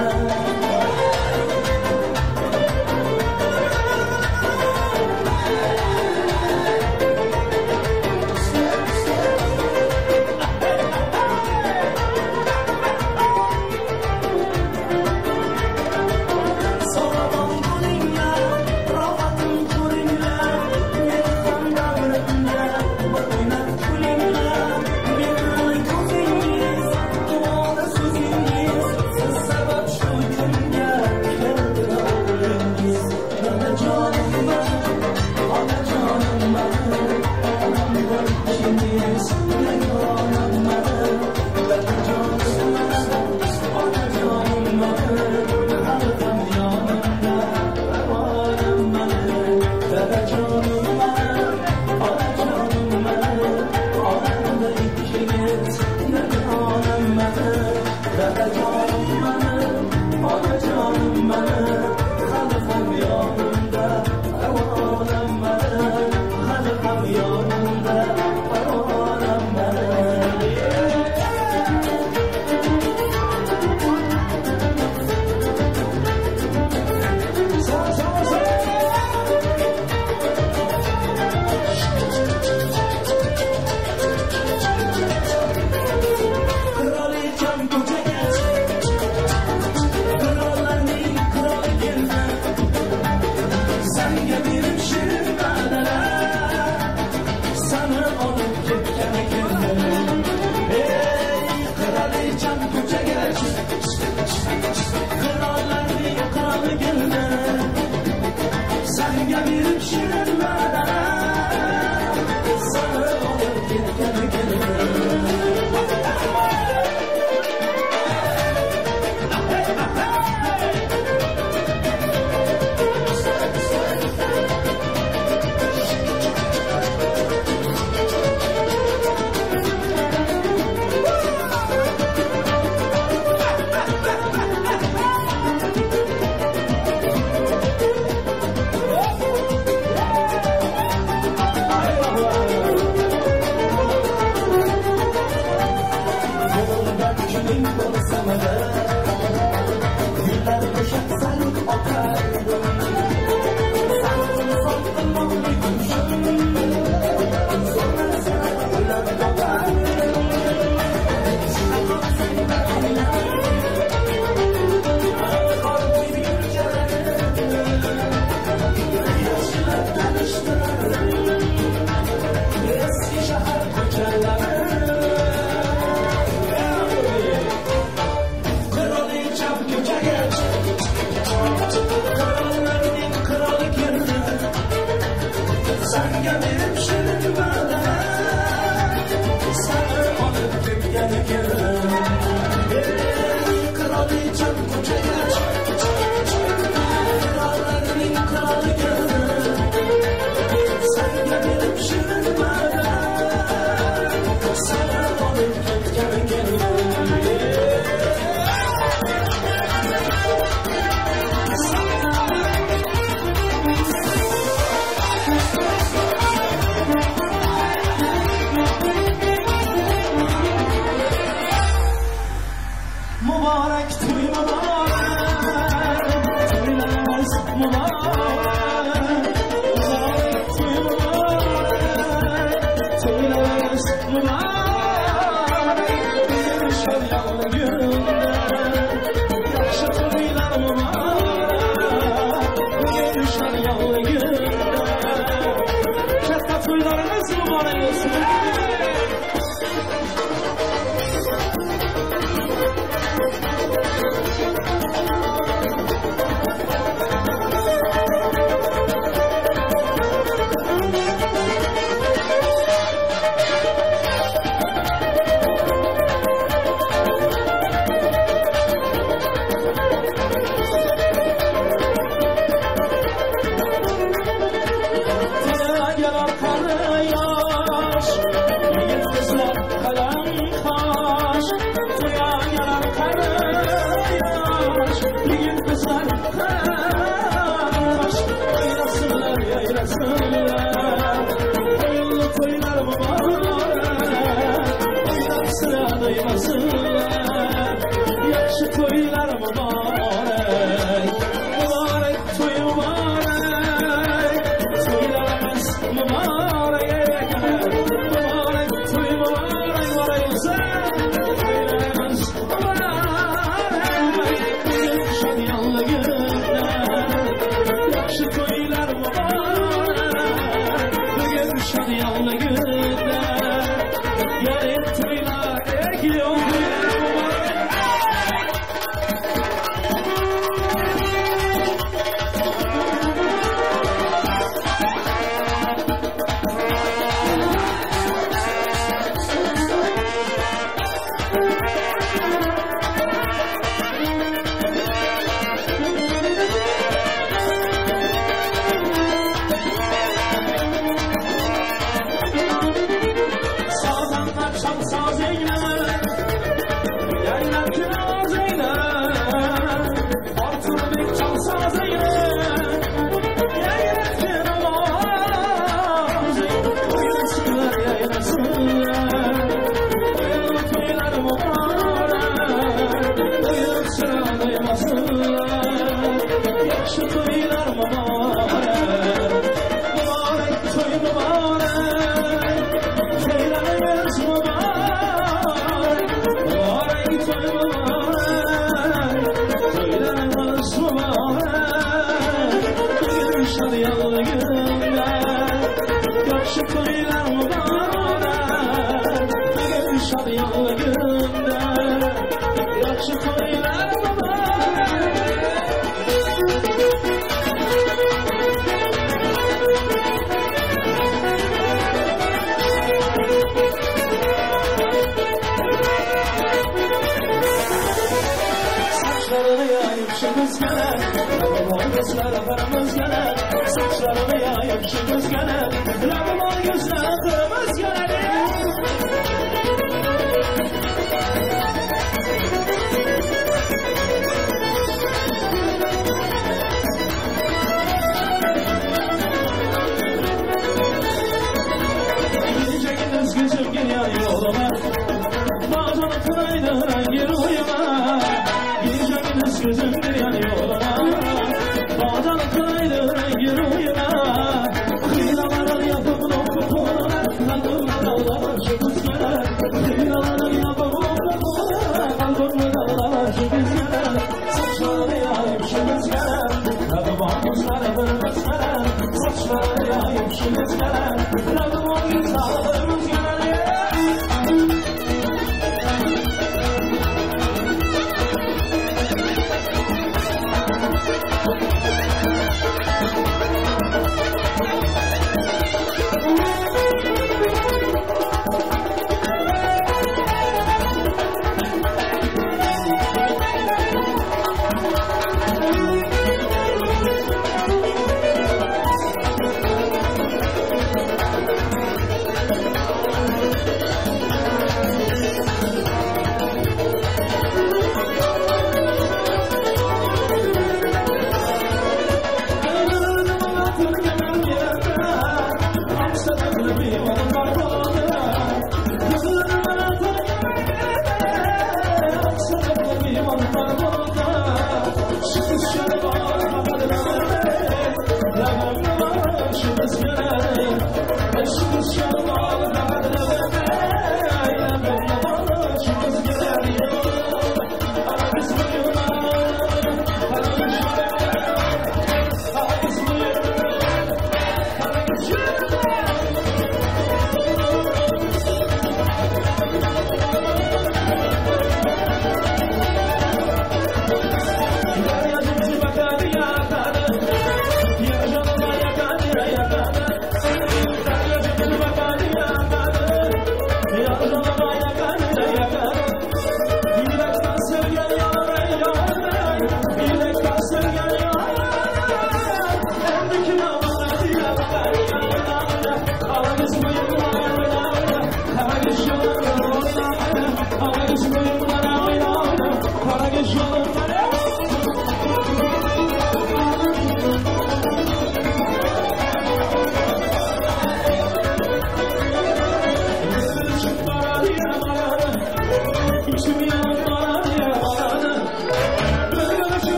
mübarek toy mübarek, toylarımız mübarek, mübarek toy mübarek, toylarımız mübarek, bir şaryalı günde, yaşa toylar mübarek, bir şaryalı günde, katta toylarımız mübarek olsun. Yakşı toylar mübarek, mübarek toy mübarek, toylarımız mübarek, mübarek toy mübarek, mübarek toylarımız mübarek, bugün şadyanlı günler, yakşı toylar mübarek, bugün şadyanlı günler, yarın toylar ekliyor. Yakşı toylar mübarek, mübarek toy mübarek, toylarımız mübarek, mübarek toy mübarek, toylarımız mübarek, bugün şadyanlı günler, yakşı toylar mübarek, bugün şadyanlı günler, yakşı toylar mübarek. Saçlarını yayıp şımız gelen, Rabıman gözler kırmız gelen, saçlarını yayıp şımız gelen, Rabıman gözler kırmız gelen. Gidecek gündüz gözüm geliyor yoluma, bazen kınaydıran gir uyuma. Gidecek gündüz gözüm geliyor yoluma, bazen kınaydıran gir uyuma. Kıyılaları yapıp dokup ona, kalbimde dağlar şımız gelir. Kıyılaları yapıp dokup ona, kalbimde dağlar şımız gelir. Saçlarını yayıp şımız gelir, Rabıman gözler kırmız gelir. Saçlarını yayıp şımız gelir, Rabıman gözler kırmız gelir.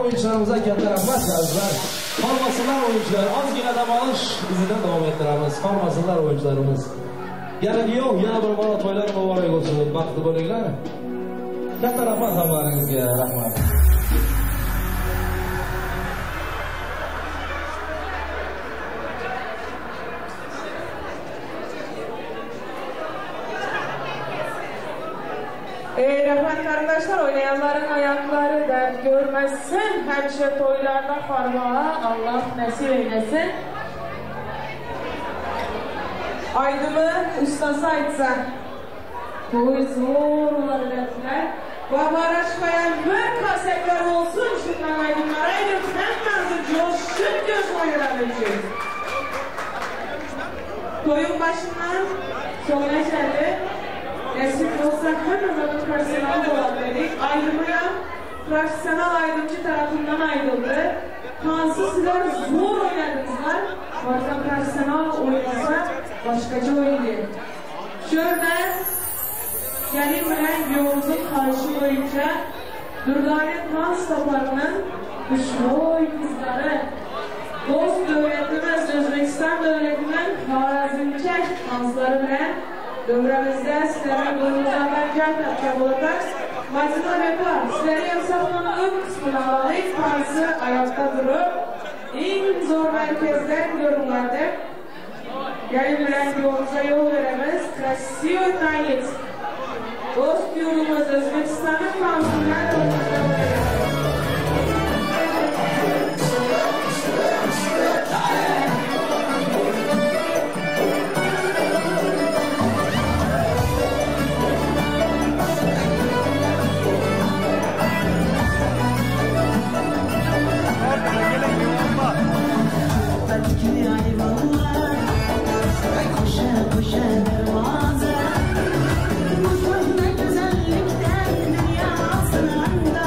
oyuncularımıza katta rahmat yazlar. Formasınlar oyuncular. Azgina dam olish izidan davom ettiramiz. Formasınlar oyuncularimiz. Yarın yo'q, yana bir bora to'ylar muborak bo'lsin. Baxtli bo'linglar. Katta rahmat hamlaringizga. Rahmat. Rahmat kardeşler, oynayanların ayakları dert görmezsin. Hemşe toylarda parmağa Allah nasip eylesin. Aydımı ustası aytsa, toy zor olar dertler. Babaraşmayan bir kasetler olsun, şundan aydınlara aydım. Hemmanızı coşsun göz oynamayacağız. Toyun başından sona geldi. Nasip olsa hemen onun personel olan dedik. Ayrımıya profesyonel ayrımcı tarafından ayrıldı. Kansız sizler zor oynadınızlar. Orada profesyonel oynasa başkaca oynuyor. Şöyle gelin bilen yolumuzun karşı boyunca Durdane Dans Toparı'nın Düşboy kızları Dost devletimiz Özbekistan devletinden Harazimçe dansları bilen Dövremizde sizlere bulunacağından cevap olacak. Mazina Vefa, sizleri yasaklanın ön kısmına alayım. Tanrısı ayakta durup en zor merkezden yorumlarda gelin bilen yolumuza yol veremez. Krasiyo Tanit. Dost yolumuz Özbekistan'ın tanrısından yolumuza veremez. Güzellikten dünya aslanında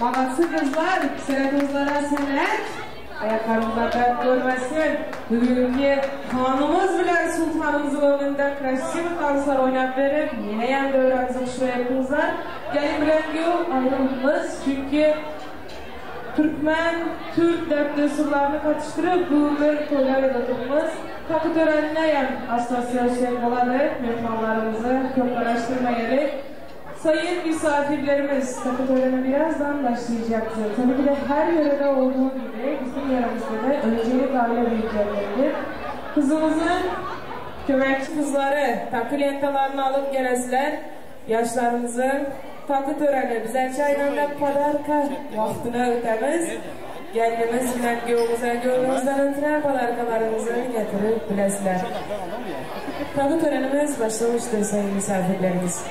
Babası kızlar, sıra kızlara senet. Ayaklarımızda dert görmesin. Bugünkü hanımız bilen sultanımızın önünde krasiv danslar oynap verip yine yan dövranızı şuraya kızlar. Gelin bilen gün ayrılmamız çünkü Türkmen, Türk dörtlüsürlerini katıştırıp bugün toylar edildiğimiz takı törenine yan asosiyasyon olarak mehmanlarımızı çok araştırmayalım. Sayın misafirlerimiz, takı töreni birazdan başlayacaktır. Tabii ki de her yörede olduğu gibi bizim yöremizde de öncelik aile büyükleridir. Kızımızın kömekçi kızları takı lentalarını alıp gelesiler. Yaşlarımızın takı töreni bize çaylandan padarka vaktini ötemiz. Geldimiz bilen göğümüze göğümüzden ötüren padarkalarımızı getirip bilesiler. Takı törenimiz başlamıştır sayın misafirlerimiz.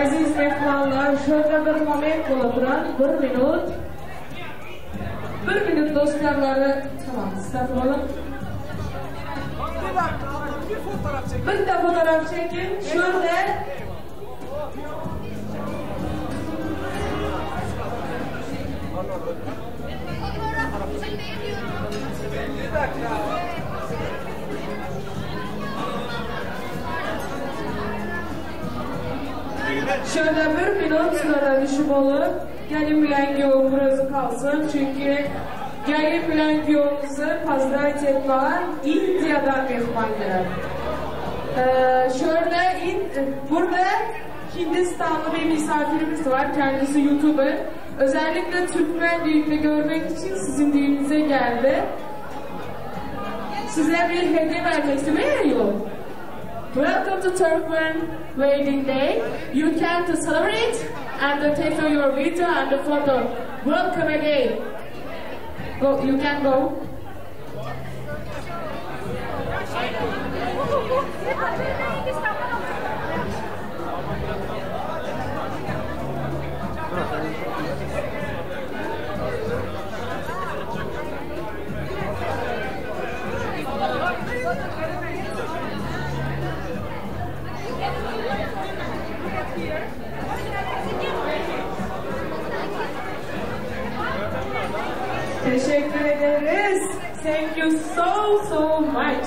Aziz mehmonlar, şöyle bir moment bo'ladigan 1 minut. 1 minut dostlarları, tamam, start olun. Bir de fotoğraf çekin. Şöyle. Şöyle 1 minut sonra düşüp olup gelin bilen yolun burası kalsın çünkü gelin bilen yolumuzu Hazreti etmeyen India'dan mehmanlar. Şöyle burada Hindistanlı bir misafirimiz var, kendisi YouTuber. Özellikle Türkmen düğününü görmek için sizin düğününüze geldi. Size bir hediye vermek istiyor. Welcome to Turkmen Wedding Day. You can to celebrate and to take your video and the photo. Welcome again. Go, you can go. Teşekkür ederiz. Thank you so much.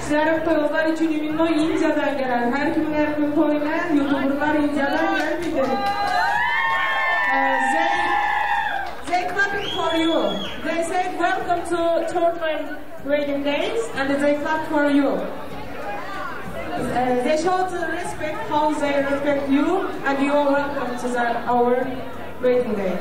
Sizlerin toylar için ünlü India'dan gelen, her kimlerin toylar, YouTuber'lar India'dan gelmedi. They clapping for you. They say welcome to Turkmen Wedding Days and they clap for you. They show the respect how they respect you and you are welcome to our wedding day.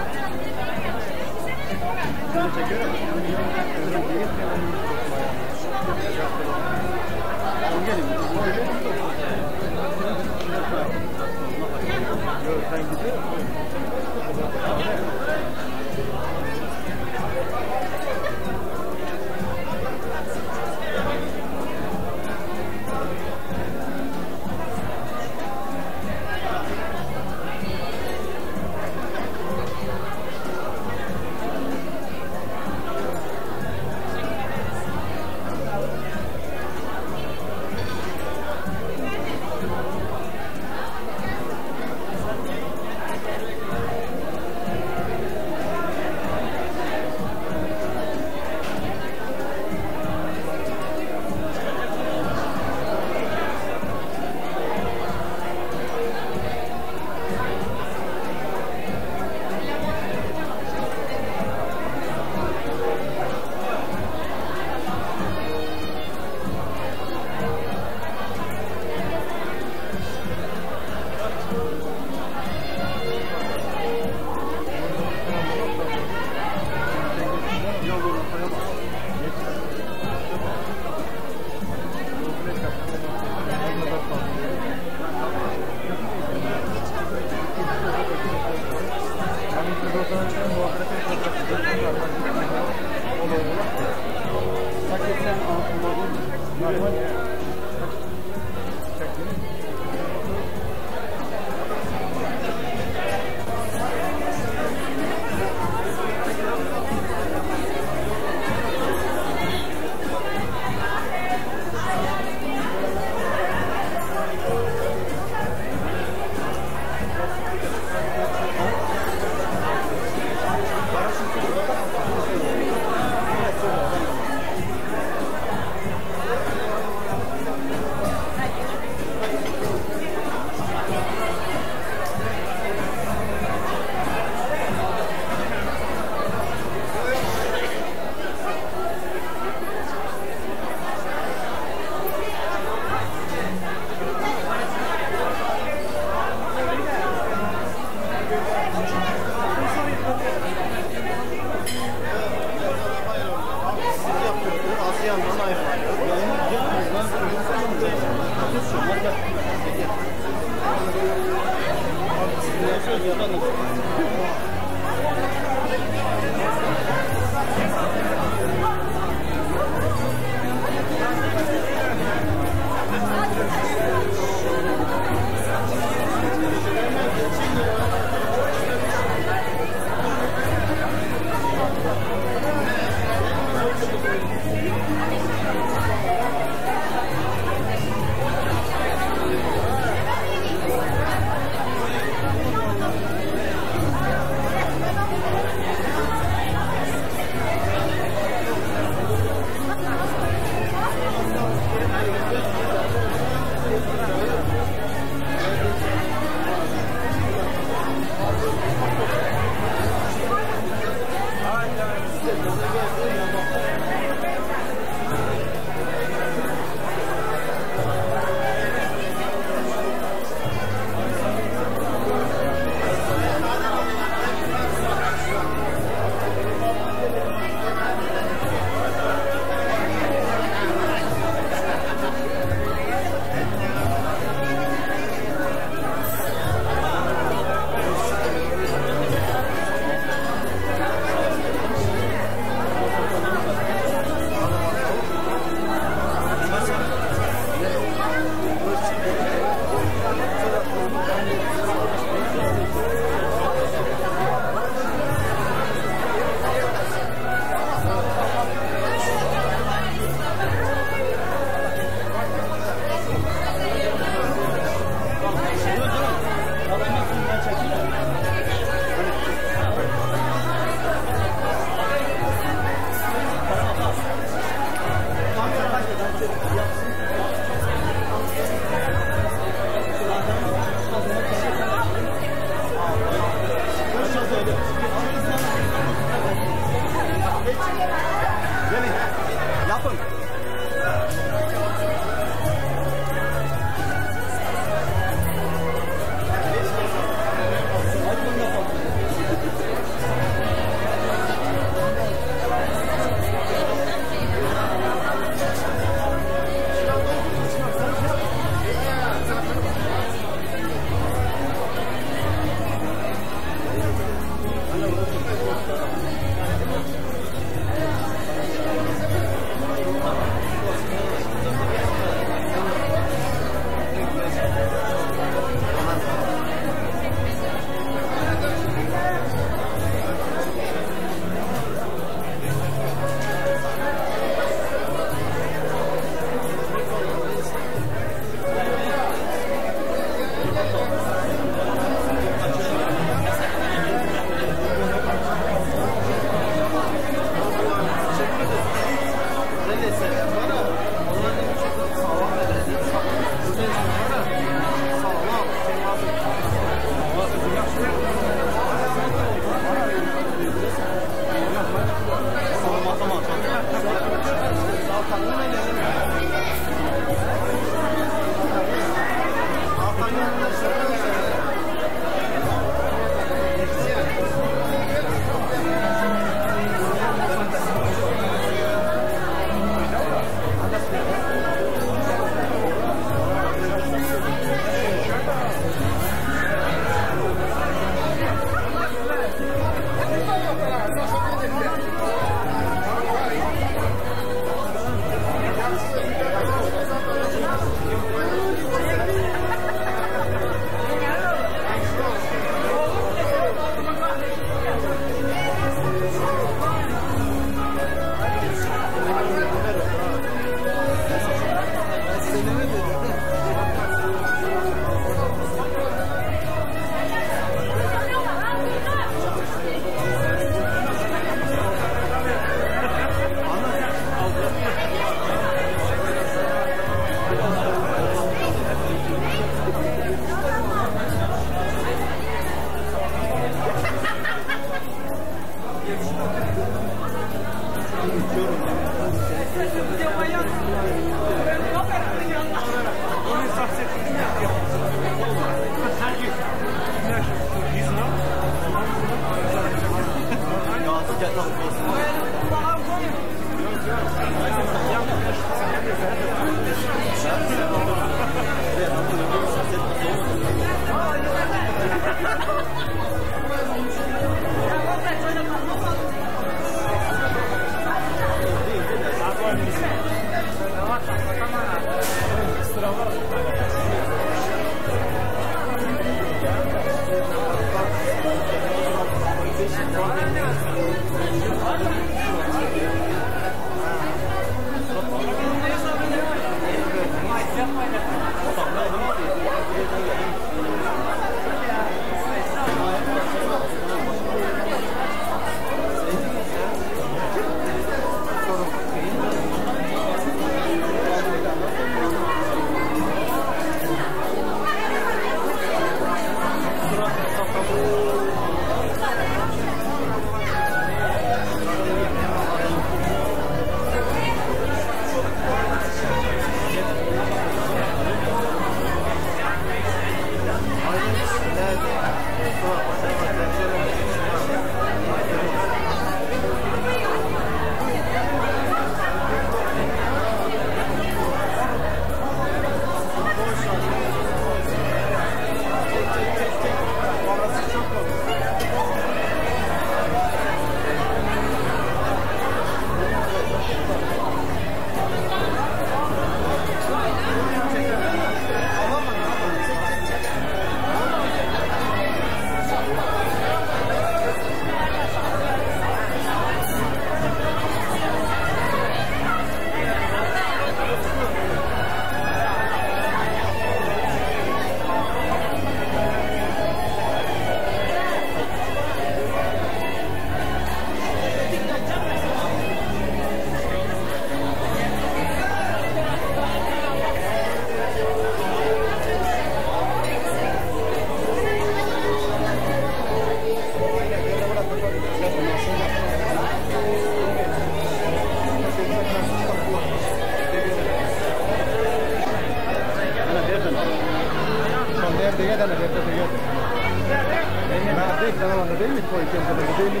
değil mi?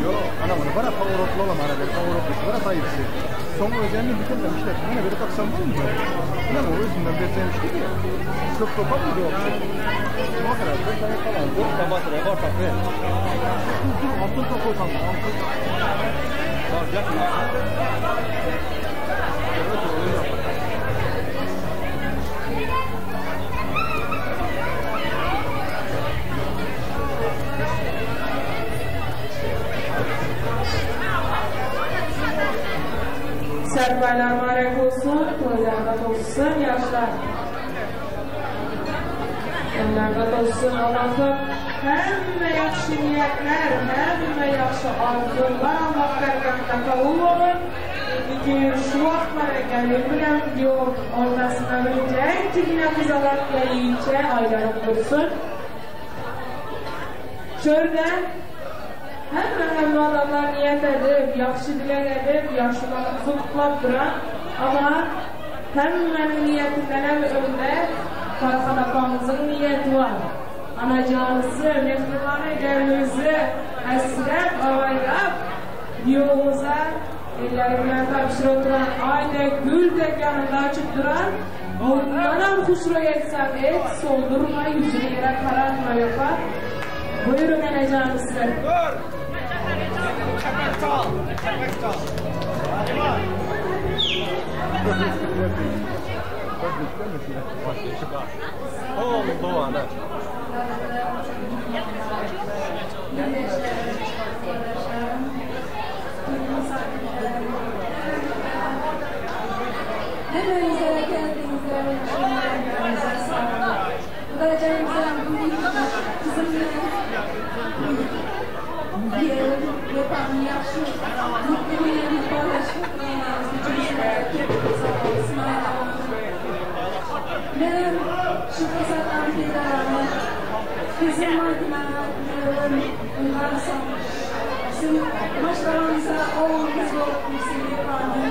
Yok, ana bunu bana favorotlu olam ana bir favorotlu bana sayısı. Son özelliğini bütün demişler. Bana böyle baksam var mı? Buna o yüzünden bekleymiş gibi. Çok topa mı diyor? Ne kadar? Ben sana falan. Yok kabatıraya var tabi. Dur, altın top olsam. Var, yapma. Evet, öyle yapma. Serbaylar mübarek olsun, toylarda olsun, yaşlar. Onlarda olsun, Allah'ım hemme yaxşı niyetler, hemme yaxşı arzular Allah berkatda kabul olun. İki şu vaxtlara gelir bilen yok, ortasına bilecek, tümüne kızalarla iyice aylarım dursun. Şöyle, hemme adamlar niyet edip, yaxşı dilek edip, yaxşılarımızı kutlap duran, ama hemmenin niyetinden hem önde Farhan apamızın niyeti var. Anacığınızı, mehrimane gelinizi esrep, avaylap, yolumuza ellerimden tapşır oturan, ayda gül tek yanında açıp duran, ondan huşra etsem et, soldurma, yüzünü yere karartma yapar. Buyurun anacığınızı. Dur! Çemek çal! Çemek çal! Hadi var! Oğlum doğana. Hepinize kendinize yaşamanlarınıza sağlık. Budacağımızdan kızımla yapan yaşlı mutlu yerini paylaşmak ben şu fırsattan faydalanıp bizim adına onları sanmış. Sizin maçlarınıza oğlunuz olmuşsun yapanı.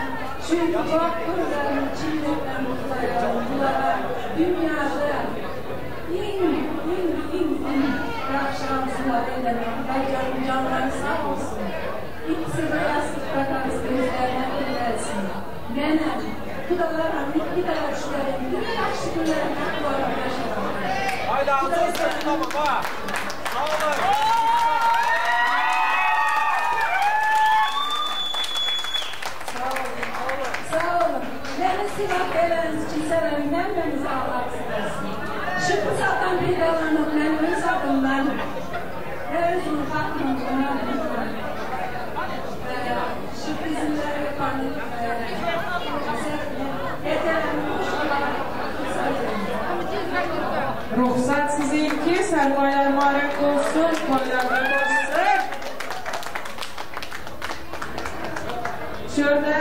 Çünkü bak buradan çiğnemden mutlular. Dünyada en şanslılar ellerine. Bacağım canları sağ olsun. İkisi de yastıkta karşı gözlerine dinlersin. Benim kudalarım, bir de yaşlarım, bir de yaşlı günlerine kulağım yaşarım. Haydi ağzını sırtına baba. Sağ olun. Sağ olun. Beni silah vereniz için severim. Beni sağlarsınız. Şu fırsattan faydalanıp memnun sakınlar. Özüm kalkmamdan şu bizimle yapan Ruhsat sizinki, sermayeler mübarek olsun, koylarda olsun. Şöyle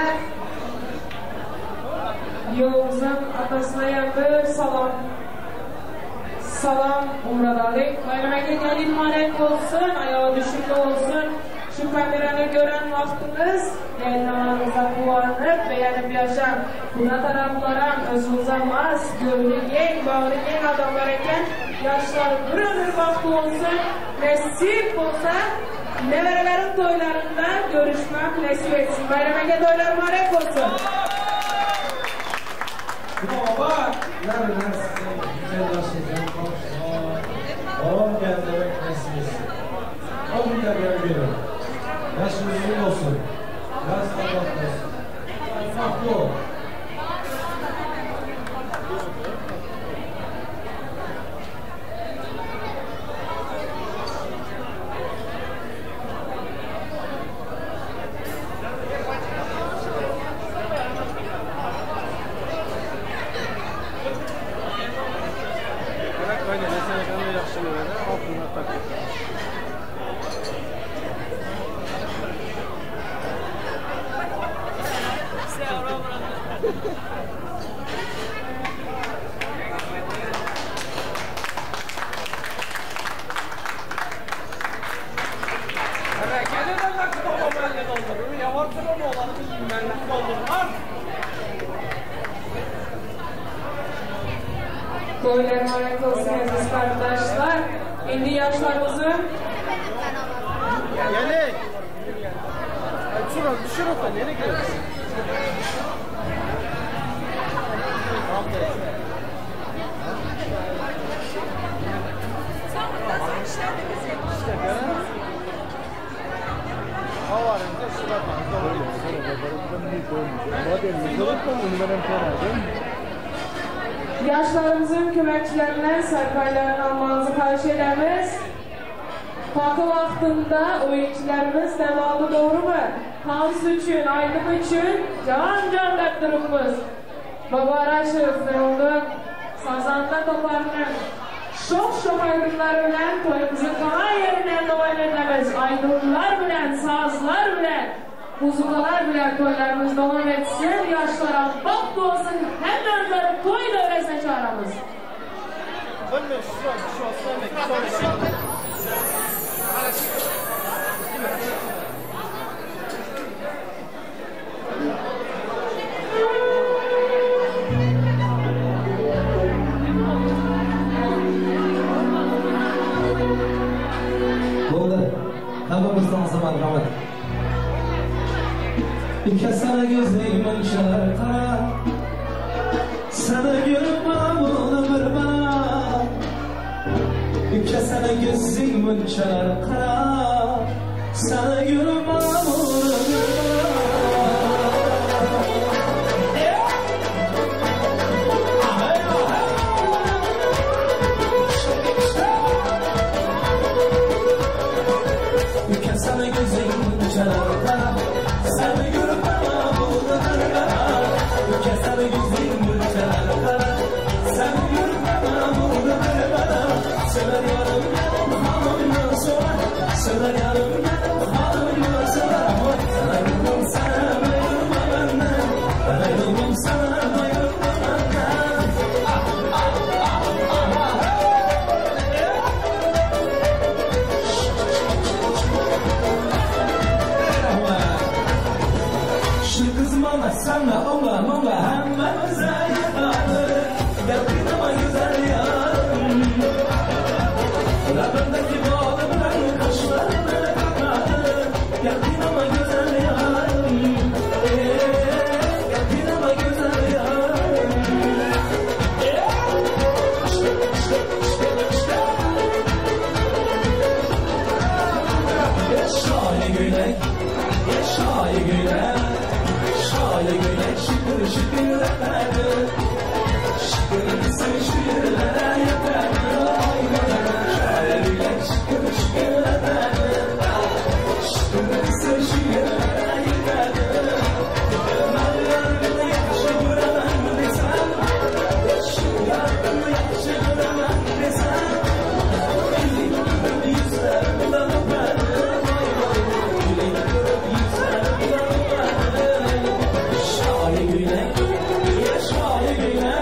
yolumuzun atasına bir salam umradalık. Bayrameke gelin mübarek olsun, ayağı düşüklü olsun. Şu kameranı gören vaktiniz yayınlamanıza kullanıp beğenip yaşam. Buna taraflaran özümüzemez, gönlü gen, bağrı gen adamlar eken yaşlar bir ömür vakti olsun. Nasip olsa neverelerin toylarında görüşmek nasip etsin. Bayrameke toylar mübarek olsun. Baba, nereden sizin güzel başlayacağım konuşma. Babam geldi nasip etsin. O günlerden biri. Yaşınız uzun olsun. Yaz tabak olsun. Farklı ol. Aynen, mesela ben de yaşlı böyle altına takıyorum. Toylar mübarek olsun aziz kardeşler. Şimdi yaşlarımızın Gelin. Şurada düşür o da nereye gidiyorsun? Yaşlarımızın köməkçilərindən sərfaylarını almanızı xahiş edəmiz. Takı vaxtında oyuncularımız devalı doğru mu? Tans üçün, aydın üçün can dəbdirimiz. Baba Raşif, Feroldun, Sazanda Toparının şok aydınları bilen toyumuzun kanal yerinden dolayın edəmiz. Aydınlar bilen, sazlar bilen, muzukalar bilen toylarımız devam etsin. Yaşlara bak olsun, hem önleri toy dövresine çağıramız. Hamımızdan zaman rahmet. İki sana gözlerimin şarkı, sana görüp bunu bir bana. İki sana gözlerimin şarkı, sana görüp bunu bir bana. Sana gözlerim çarpar, sana görüp bana bulurlar. Sana gözlerim çarpar, sana görüp bana bulurlar. Sever yarım yarım halımdan sonra, sever yarım yarım halımdan sonra. Sana ayrılmam sana ayrılma benden, ayrılmam sana ayrılma benden. Sana ona hemen zayıfladı. Yakın ama güzel yarım. Labındaki bağımdan kaşlarını kanadı. Yakın ama güzel yarım. Yakın ama güzel yarım. Yaşay güle, yaşay güle. Şahane güneş şıkır şıkır efendim. Şıkırlısı şıkırlara yeterli aynen. Şahane güneş şıkır şıkır efendim. Şıkırlısı şıkırlara yeterli. Mallarını yakşı vuramam desem. Şıkırlarını yakşı vuramam desem. Elini görüp yüzler bulanıp verdim. Elini görüp yüzler bulanıp verdim. Şahane güne, yaşay güne.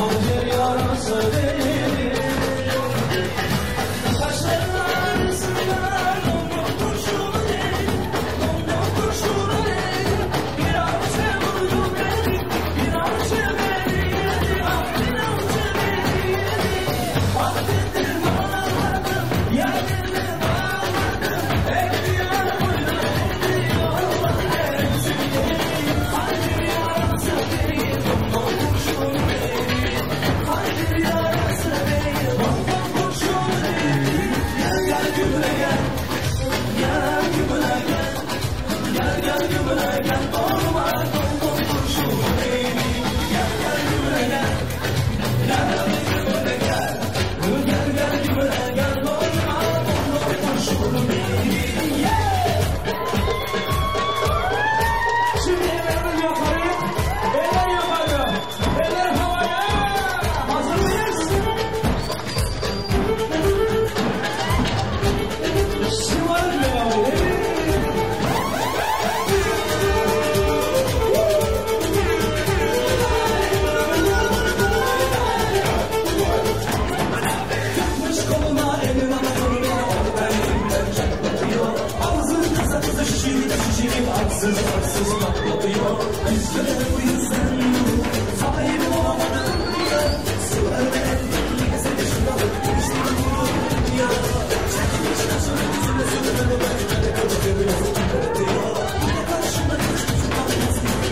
Pancar yarası değil. Saçların arasında domdom kurşunu değil, domdom kurşunu değil. Bir avcı vurdu beni, bir avcı beni yedi, ah bir avcı beni yedi. Vaktidir bağlamadım, yerlerine bağlamadım, hep bir yana boyuna ediyor, Allah gereksin değil. Pancar yarası değil, domdom kurşunu değil. Pancar yarası değil, domdom kurşunu değil. Gel gel gümüle gel, gel gümüle gel, gel gel gümüle gel, olma domdom kurşunu değil. Gel gel gümüle gel, gel gel gümüle gel, gel gel gümüle gel, olma domdom kurşunu değil. Şimdi ellerimiz yukarı, eller yukarı, eller havaya. Hazır mıyız? Şımarık devam edelim. Takmış koluna elini anadolu'ya, onu ben elimden çatlatıyor. Ağzını sakızı şişirip aksız patlatıyor. Üstüne bu yüzden sahibi olamadım ya. Sıvırdı elini seni şuralık düştüm ya. Çekmiş kaşını yüzüne sürüme ben kalıp görüyor. Yine karşımda düşmüş kalmaz gibi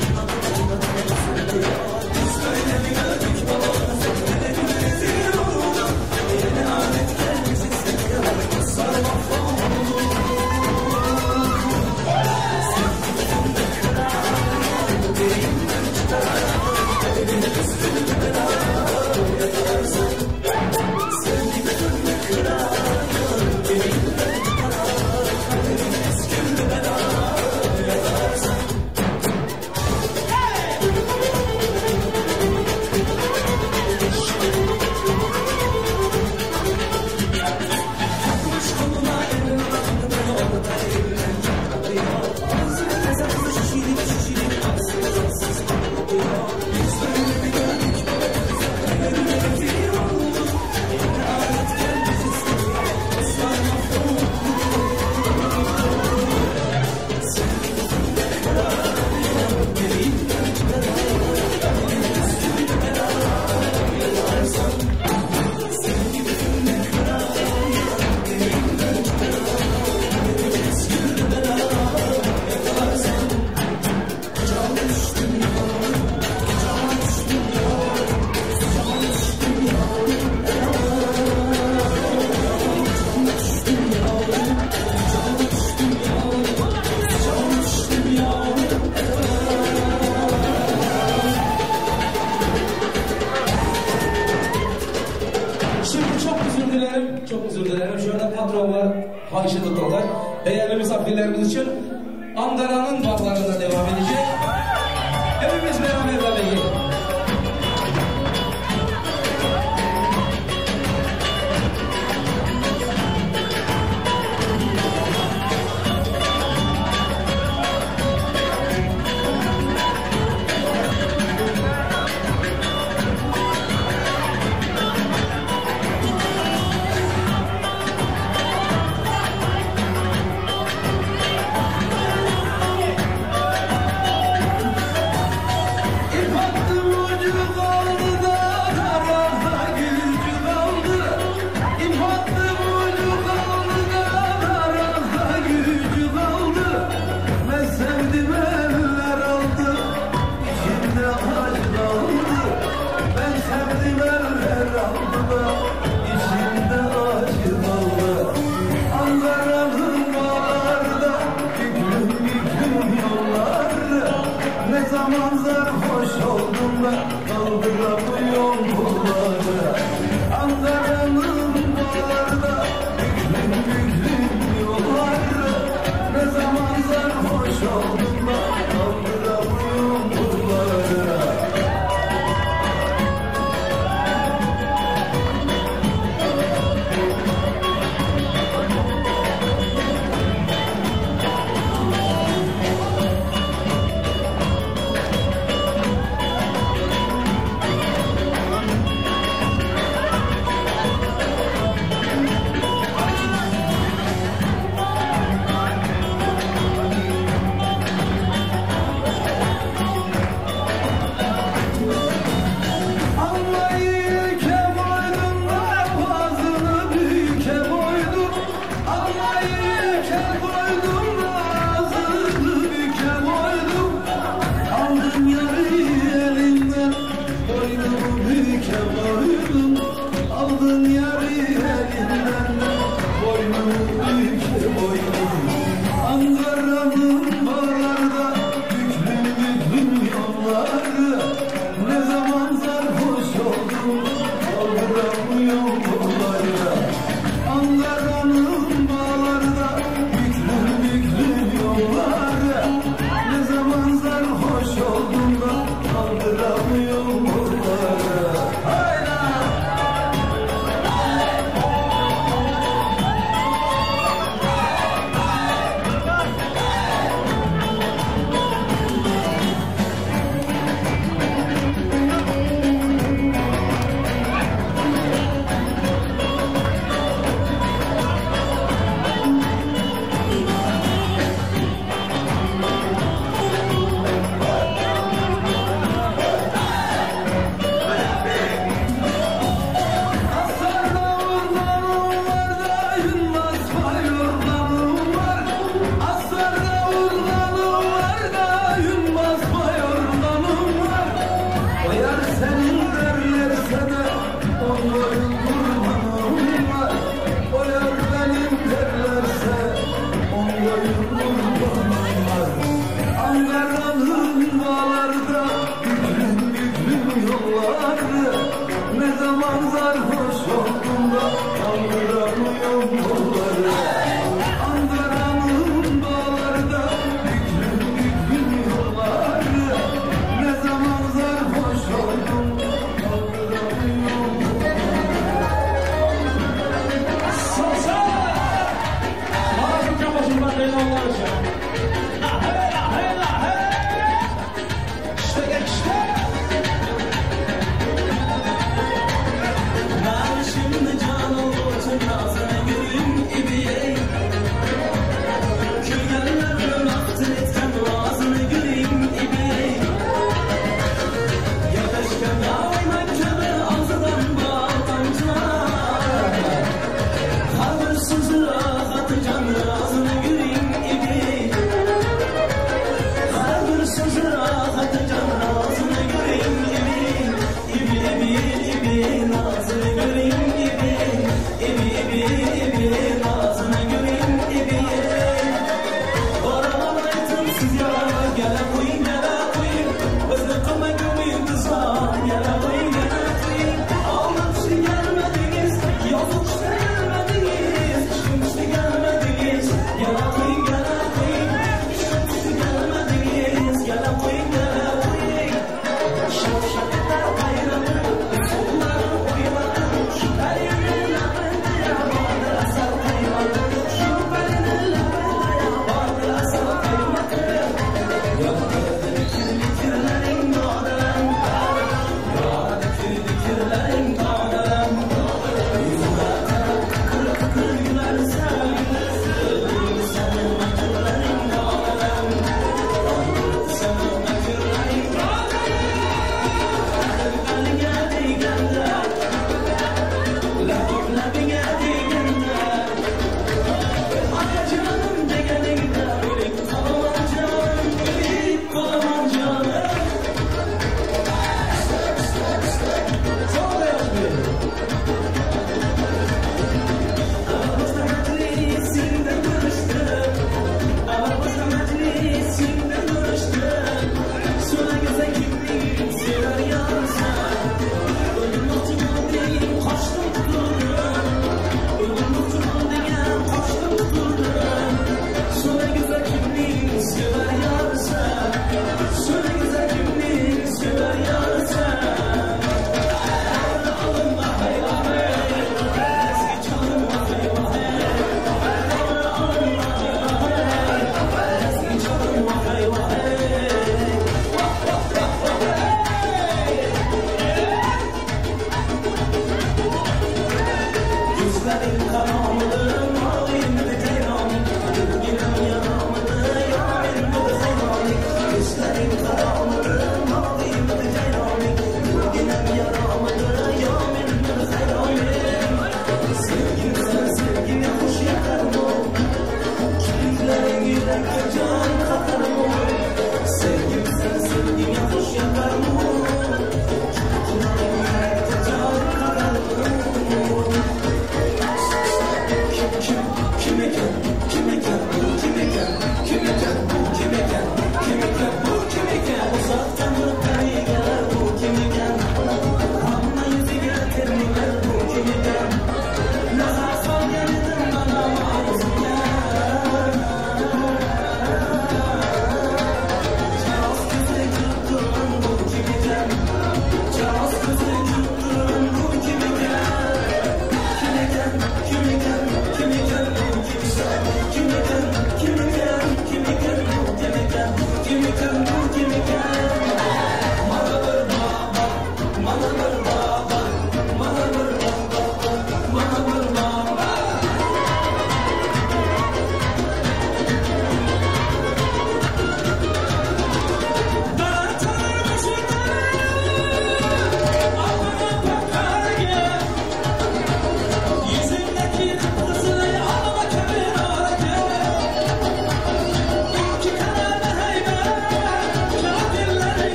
biz böyle bir gördük babana sen de güvenir oldum. Yine aletler bizi seviyor. Sarı mahvoldu. Şimdi çok özür dilerim. Şöyle patron var, Ayşe tutarlar. Değerli misafirlerimiz için Ankara'nın bağlarına devam edecek. Hepimiz beraber tabii. yolları, ne zaman sarhoş oldum da kaldıramıyorum yolları. Ankara'nın dağlarda büklüm büklüm yolları, ne zaman sarhoş oldum da kaldıramıyorum yolları. Salsa! Ağzım başımdan beni anlayacağım.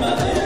Mother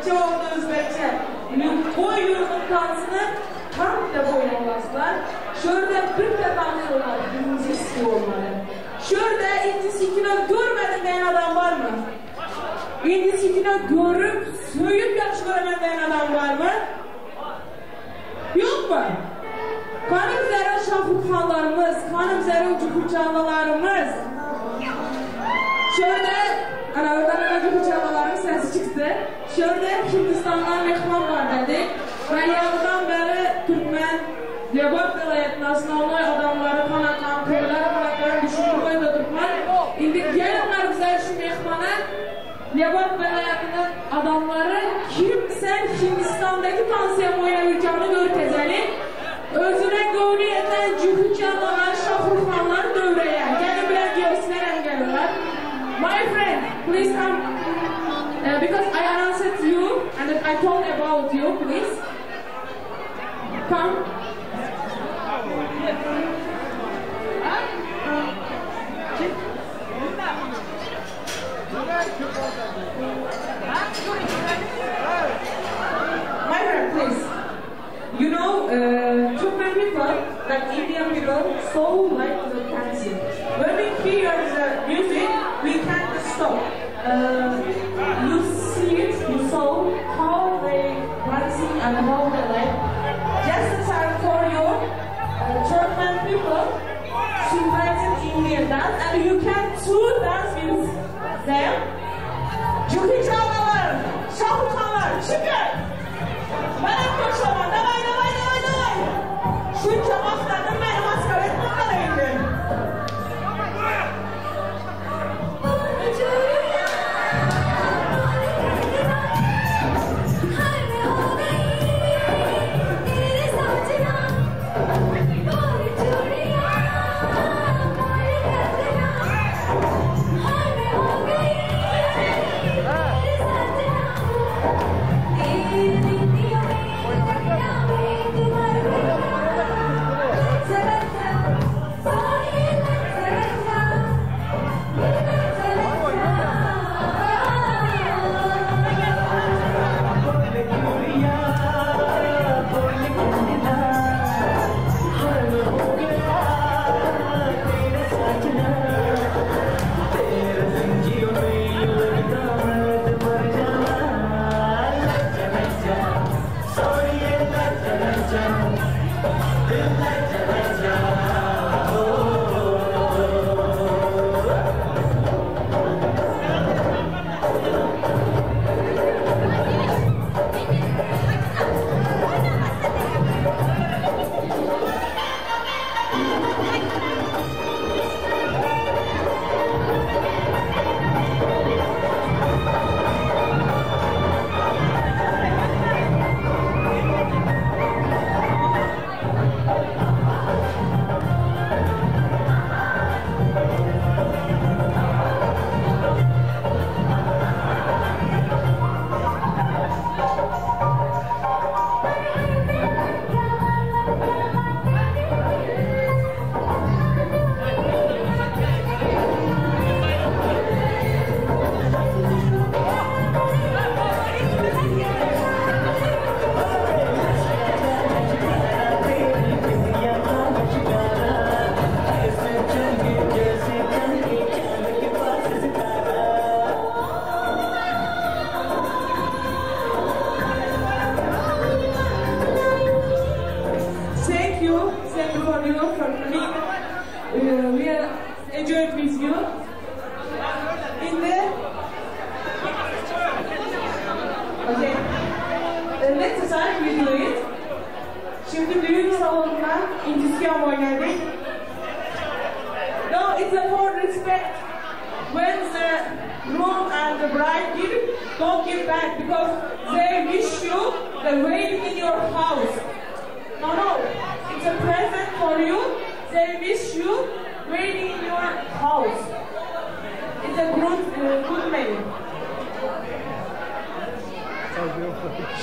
Türkçe oldu Özbekçe. Koy yurdun dansını tam da oynamazlar. Şurada bir de dansıyorlar. Birincisi olmalı. Şurada indisikine görmedim diyen adam var mı? İndisikine görüp söyüp yaxşı göremem diyen adam var mı? Yok mu? Kanım zərə şahruxanlarımız, kanım zərə cukurcanlılarımız. Şöyle, oradan cukurcanlılarımın sesi çıktı. Şöyle Hindistan'dan mehman var dedik. Ben yandan beri Türkmen, Lebap vilayetinin asnalığı adamları, kanakan, köyler, kanakların düşünür boyunda Türkmen. İndi gelinler bize şu mehmana, Lebap vilayetinin adamları kimsen Hindistan'daki tansiyem oynamayacağını gör tezeli. Özüne gövni eden cukurcanlılar, şahruxanlar dövreye. Gelin biraz gösteren gelirler. My friend, please come. Because I announced you and I told about you, please. Come. My friend, please. You know, Turkmen people, that Indian people, so like the dancing. When we hear the music, we can't stop. You see it, you saw how they dancing and how they like. Just a time for you, Turkmen people, to practice Indian dance, and you can too dance with them. Cukurcanlılar, şahruxanlar, çıkın! Bana koşama, davay, davay, davay, davay! Şu çabaklardan beni maskara etmekle neydi?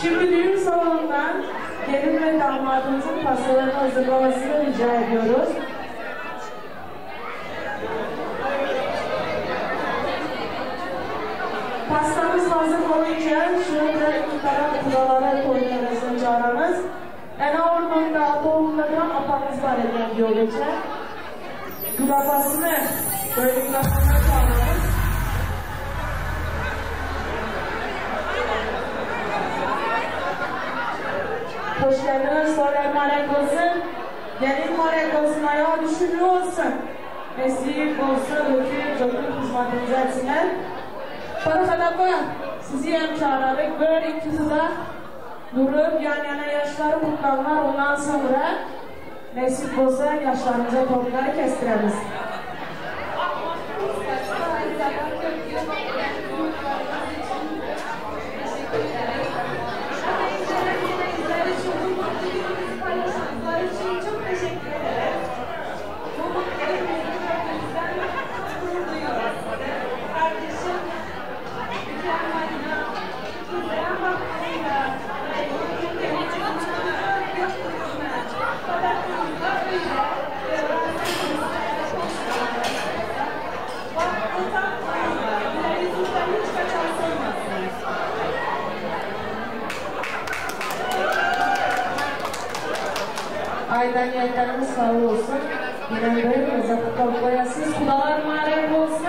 Şimdi düğün salonundan gelin ve damadımızın pastalarını hazırlamasını rica ediyoruz. Pastamız hazır olurken şurada iki taraf kudalara koyduğumuzun çağıramız. Ana ormanda doğumlardan apamız var eden diyor geçer. Gül apasını böyle gül apasına çağıramız. Hoş geldiniz, sonra mübarek olsun. Gelin mübarek olsun, ayağı düşünlü olsun. Mesleği olsun, ötü hizmetinizi etsinler. Parafadakı sizi hem çağırarak böyle ikisi de durup yan yana yaşları kutlanlar, ondan sonra nasip olsa yaşlarımıza topları kestiririz. Çok teşekkür ederim. Bu mutlularımızdan gurur duyuyoruz. Kardeşim, mükemmeline, güzel bakmayla, Aidaniyetlerimiz sağ olsun. Yine böyle zaten koyasınız. Kudalar mübarek olsun.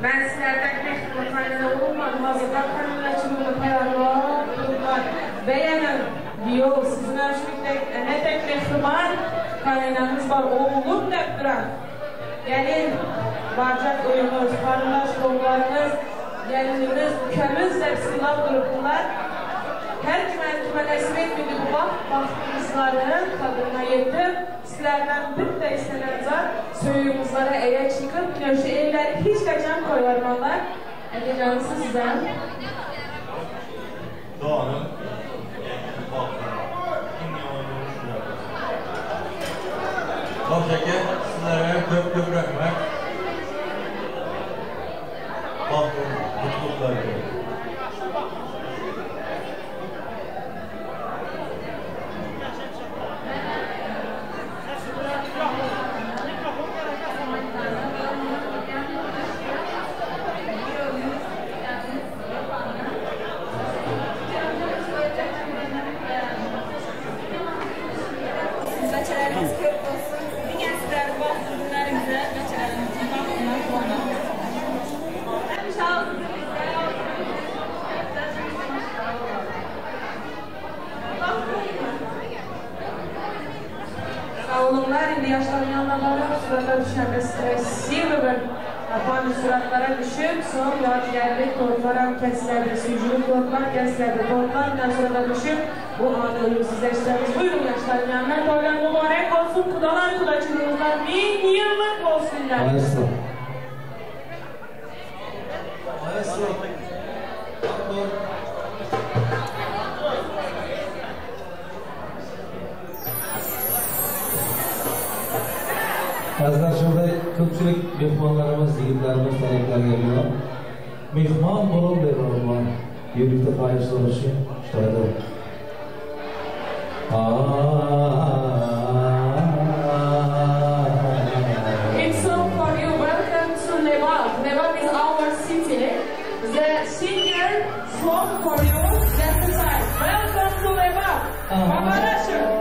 Ben sizlerden mektubu kaynağı olmadım. Hazırda kanallaşımını paylaşıyorlar. Beğenin diyor. Sizin ölçümde ne tek mektuban kaynağınız var. Oğlum deyip duran. Gelin barcak oyunuz, karınlaş kollarınız, gelininiz, ülkemiz de sınav durumlar. Her kime nasip etmedi bu vaxtımızların tadına yetib, sizlerden bir de istenenizler söyümüzlere eğer çıkıp, güneşi evleri hiç kaçan koyarmanlar. Edeceğinizi sizden. Doğru. Çok şeker, sizlere köp rahmet. Mutluluklar dilerim. Oğlumlar indi yaşların yanına varıp sırada düşen stresi ve yapan suratlara düşüp son yadigarlık korkmaran keslerde, sucuğu korkmak keslerde korkmakla sırada düşüp bu anı ölümsüzleştiririz. Buyurun yaşların yanına toylar mübarek olsun, kudalar kudacılığınızdan 1000 yıllık olsunlar. Maestro. Azizlar shunday ko'pchilik mehmonlarimiz, yigitlarimiz talablar geliyor. Mehmon bo'lib berman. Yurtda paylaşılmışı şöyle. It's song for you. Welcome to Nevak. Nevak is our city. The singer song for you. That's the time. Welcome to Nevak. Maharashtra.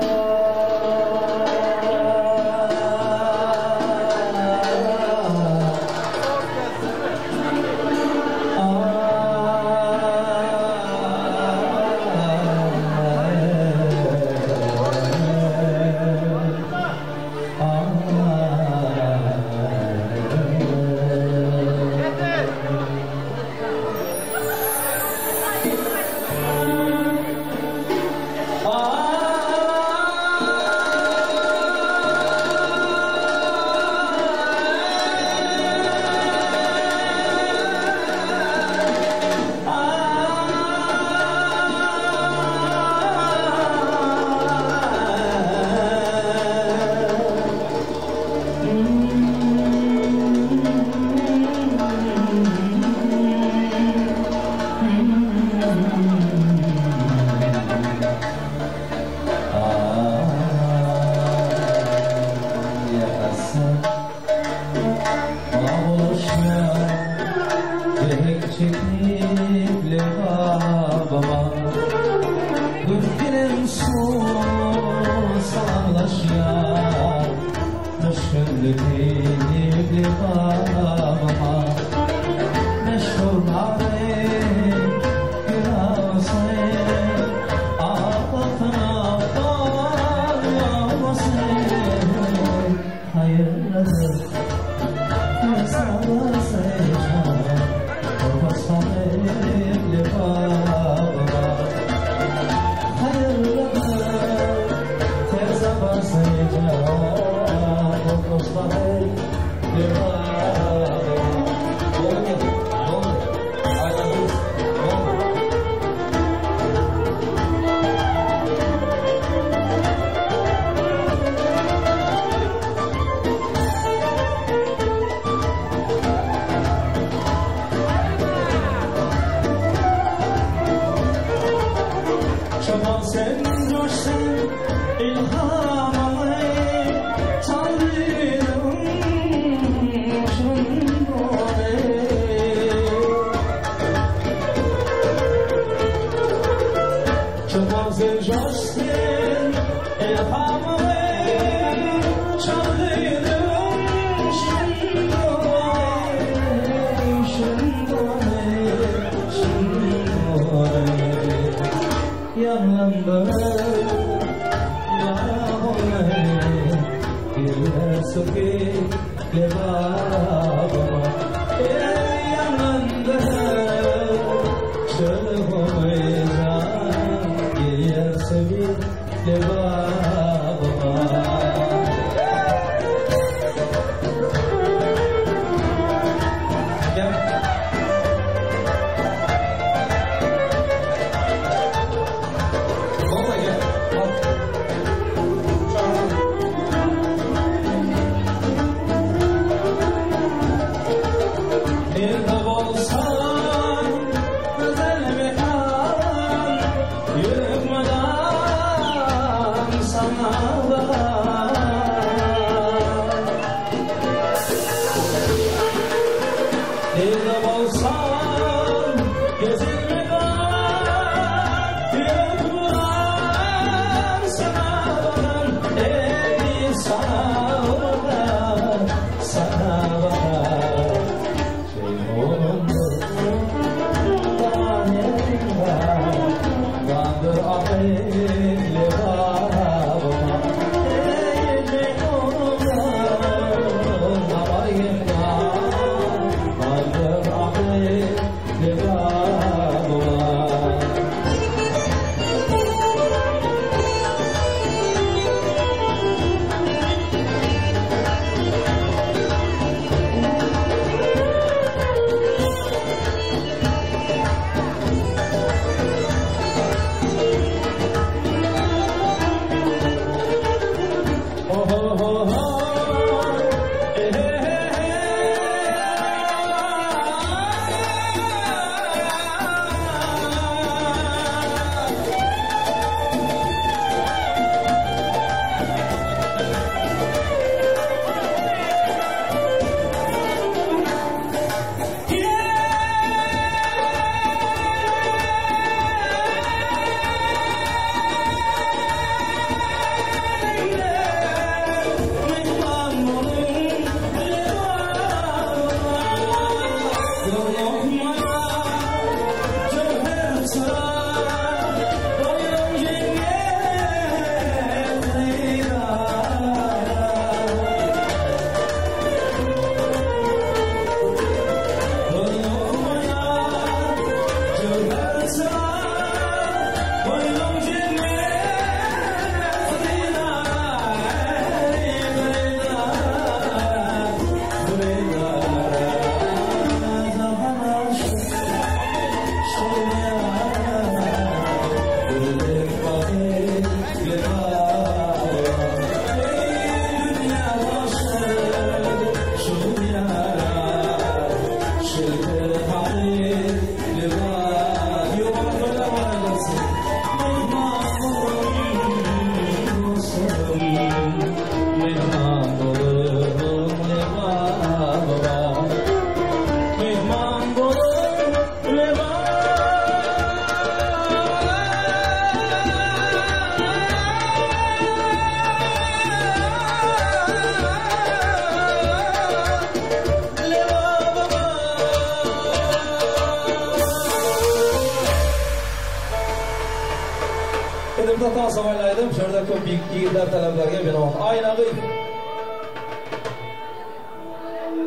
Zaten savaylaydım. Şurada ko'p yigitlar talablarga binoan. Aynag'in.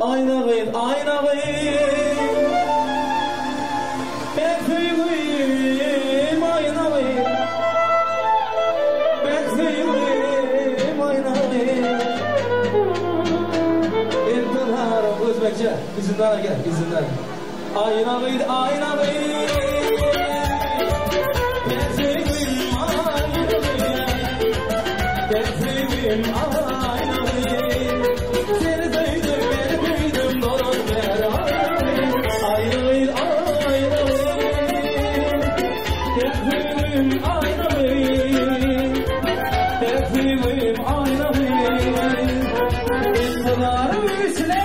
Aynag'in, aynag'in. Bekfeyim aynag'in. Bekfeyim aynag'in. Endilar o'zbekcha izindan aka, izindan. Aynag'in, aynag'in. Bekfeyim aynag'in. Seni duydum, beni duydum, dolan ver aynag'in. Aynag'in, aynag'in. Bekfeyim aynag'in. Bekfeyim aynag'in. Endilar üstüne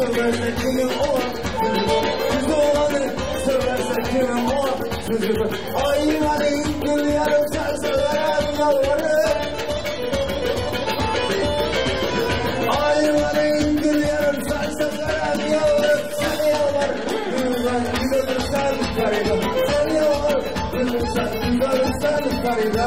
seversen kimin ola? Siz olanı seversen kimin ola? Ayımanın gül yarım sen severem yalvarım. Ayımanın gül yarım sen severem yalvarım. Sen yalvar, gülden güzelirsen karıyla. Sen yalvar, gülden güzelirsen karıyla.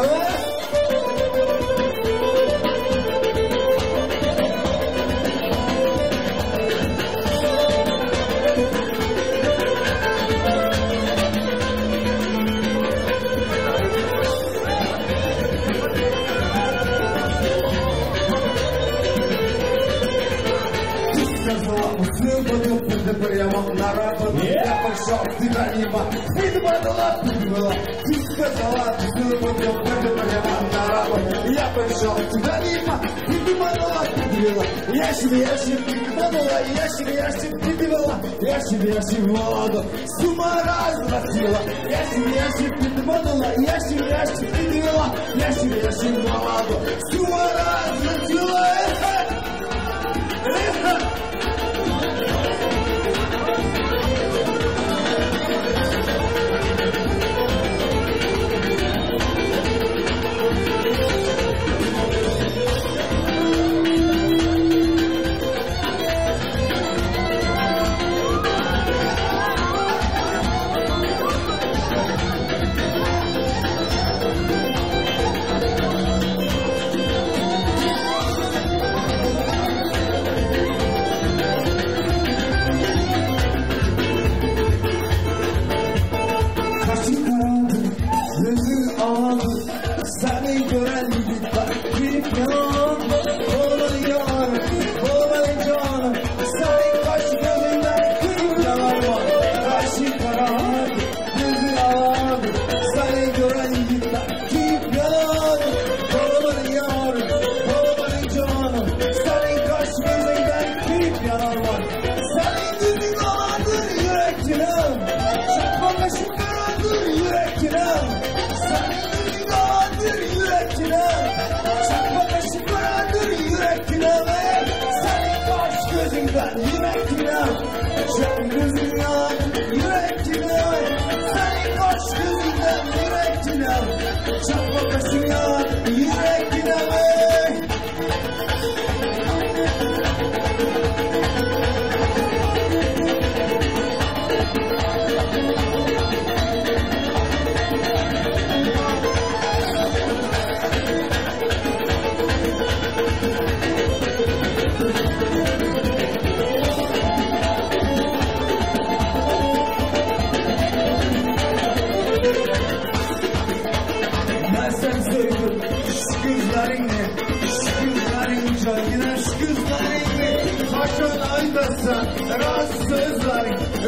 Я пошел, ты гонима, ты подала, ты была, ты сказала, ты подал, ты прямо на работу. Я пошел, ты гонима, ты подала, ты была, я себе, ты подала, я себе, ты была, я себе, воду с ума развратила. Я себе, ты подала, я себе, ты была, я себе, воду с ума развратила. Seni gören bir takip yok. Olmalı canım, olmalı canım. Senin kaş gözünden kırık yalan var. Kaşı karar, gözü ağır. Seni gören bir takip yok. Olmalı canım, olmalı canım. Senin kaş gözünden kırık yalan var. Senin gözün ağırdır yürekçinem. Çakma kaşı karadır yürekçinem. Çakma kaşı karadır yürekçinem. Senin kaş gözünden yürekçinem. Çakma gözün ağır yürekçinem. Senin kaş gözünden yürekçinem. Çakma kaşı ağır yürekçinem.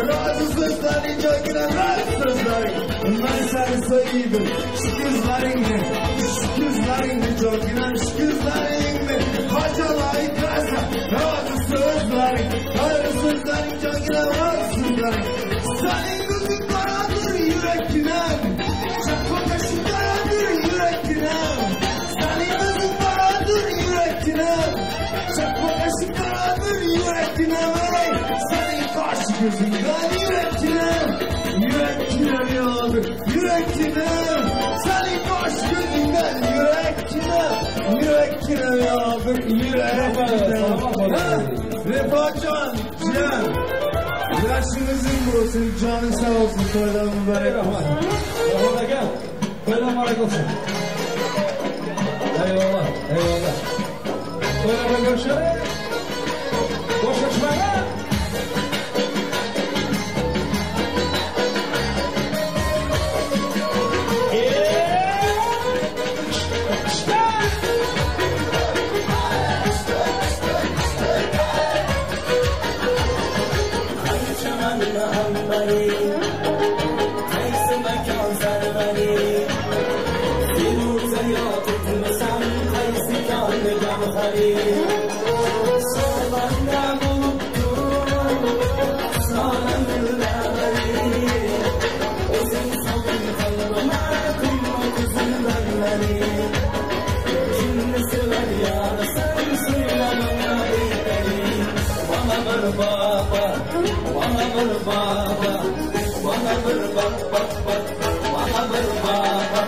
Razı sözlerin canına razı sözlerin. Ben seni sayıyordum şu kızlarını canına şu kızlarını. Hacalayı kasa razı sözlerin canına razı sözlerin. Senin gözün karadır yürekçinem. Çakma kaşı karadır yürekçinem. Senin gözün karadır yürekçinem. Çakma kaşı karadır yürekçinem. Senin kaş gözünden yürekçinem. Yürekçinem yağdır yürekçinem. Senin kaş gözünden yürekçinem. Yürekçinem yağdır yürekçinem. Refacan, Cihan. Yaşınızın burası, canın sağ olsun, soydan mübarek olsun. Orada gel, soydan mübarek olsun. Eyvallah, eyvallah. Soydan görüşelim. Boş geçmeyin. Bye. baba, bana bir baba, bana bir bak, bana bir baba.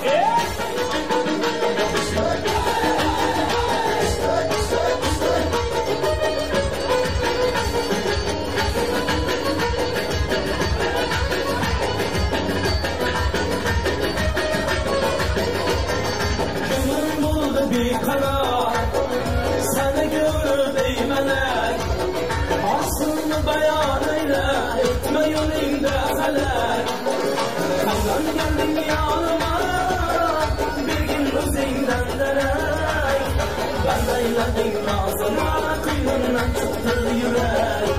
Bir karar, sana görür değmeler. Aslını bayan eyle, etme yolunda haler. Kandan geldin yanıma, bir gün özünden derek. Ben eyledim ağzıma, kıyımdan çıktı yürek.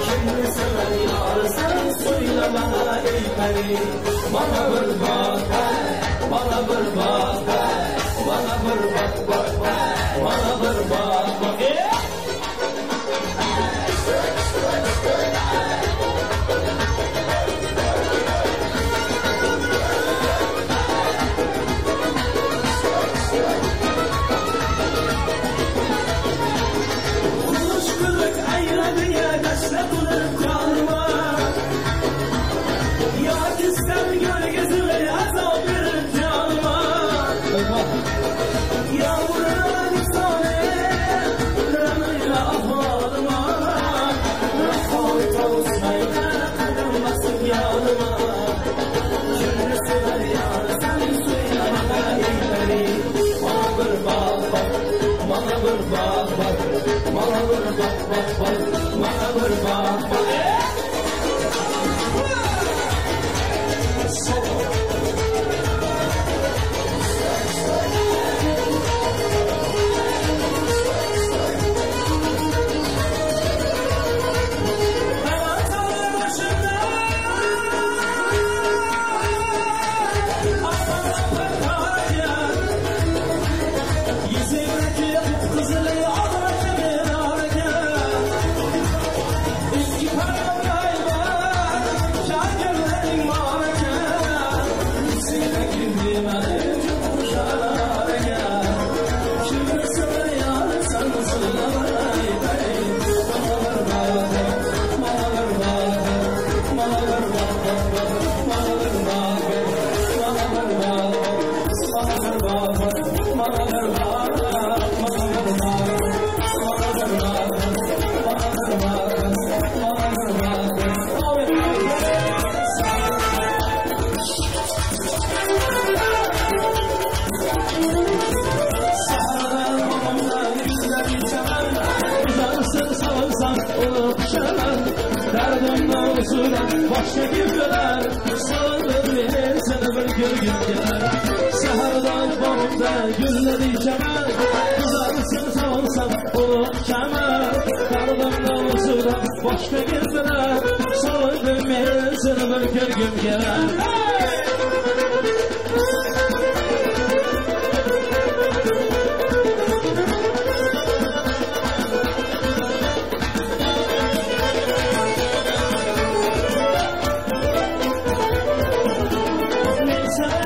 Şimdi sever yar, sen söyle bana ey peri. Bana bir bak, bana bir bak. Bana bir bak, bana bir bak. Kuş kılık ayradı ya, kaşla kılık kalma. Ya kistem gölgesine azal bir canıma. Yağmuran sone, ranıyla ahvalıma. Rahal tavsayla, kadın basıp yanıma. Şimdi sever yar, sen söyle bana eyleri. Bana bir bak, bana bir bak, bana bir bak, bana bir bak. Başka kimseler sağdır beni, seni bir gölgün gelir. Seherden bağımda gülleri çemer, kızarsın sağılsam olur kemer. Dardımdan usulan başka kimseler sağdır beni, seni bir gölgün gelir. Sen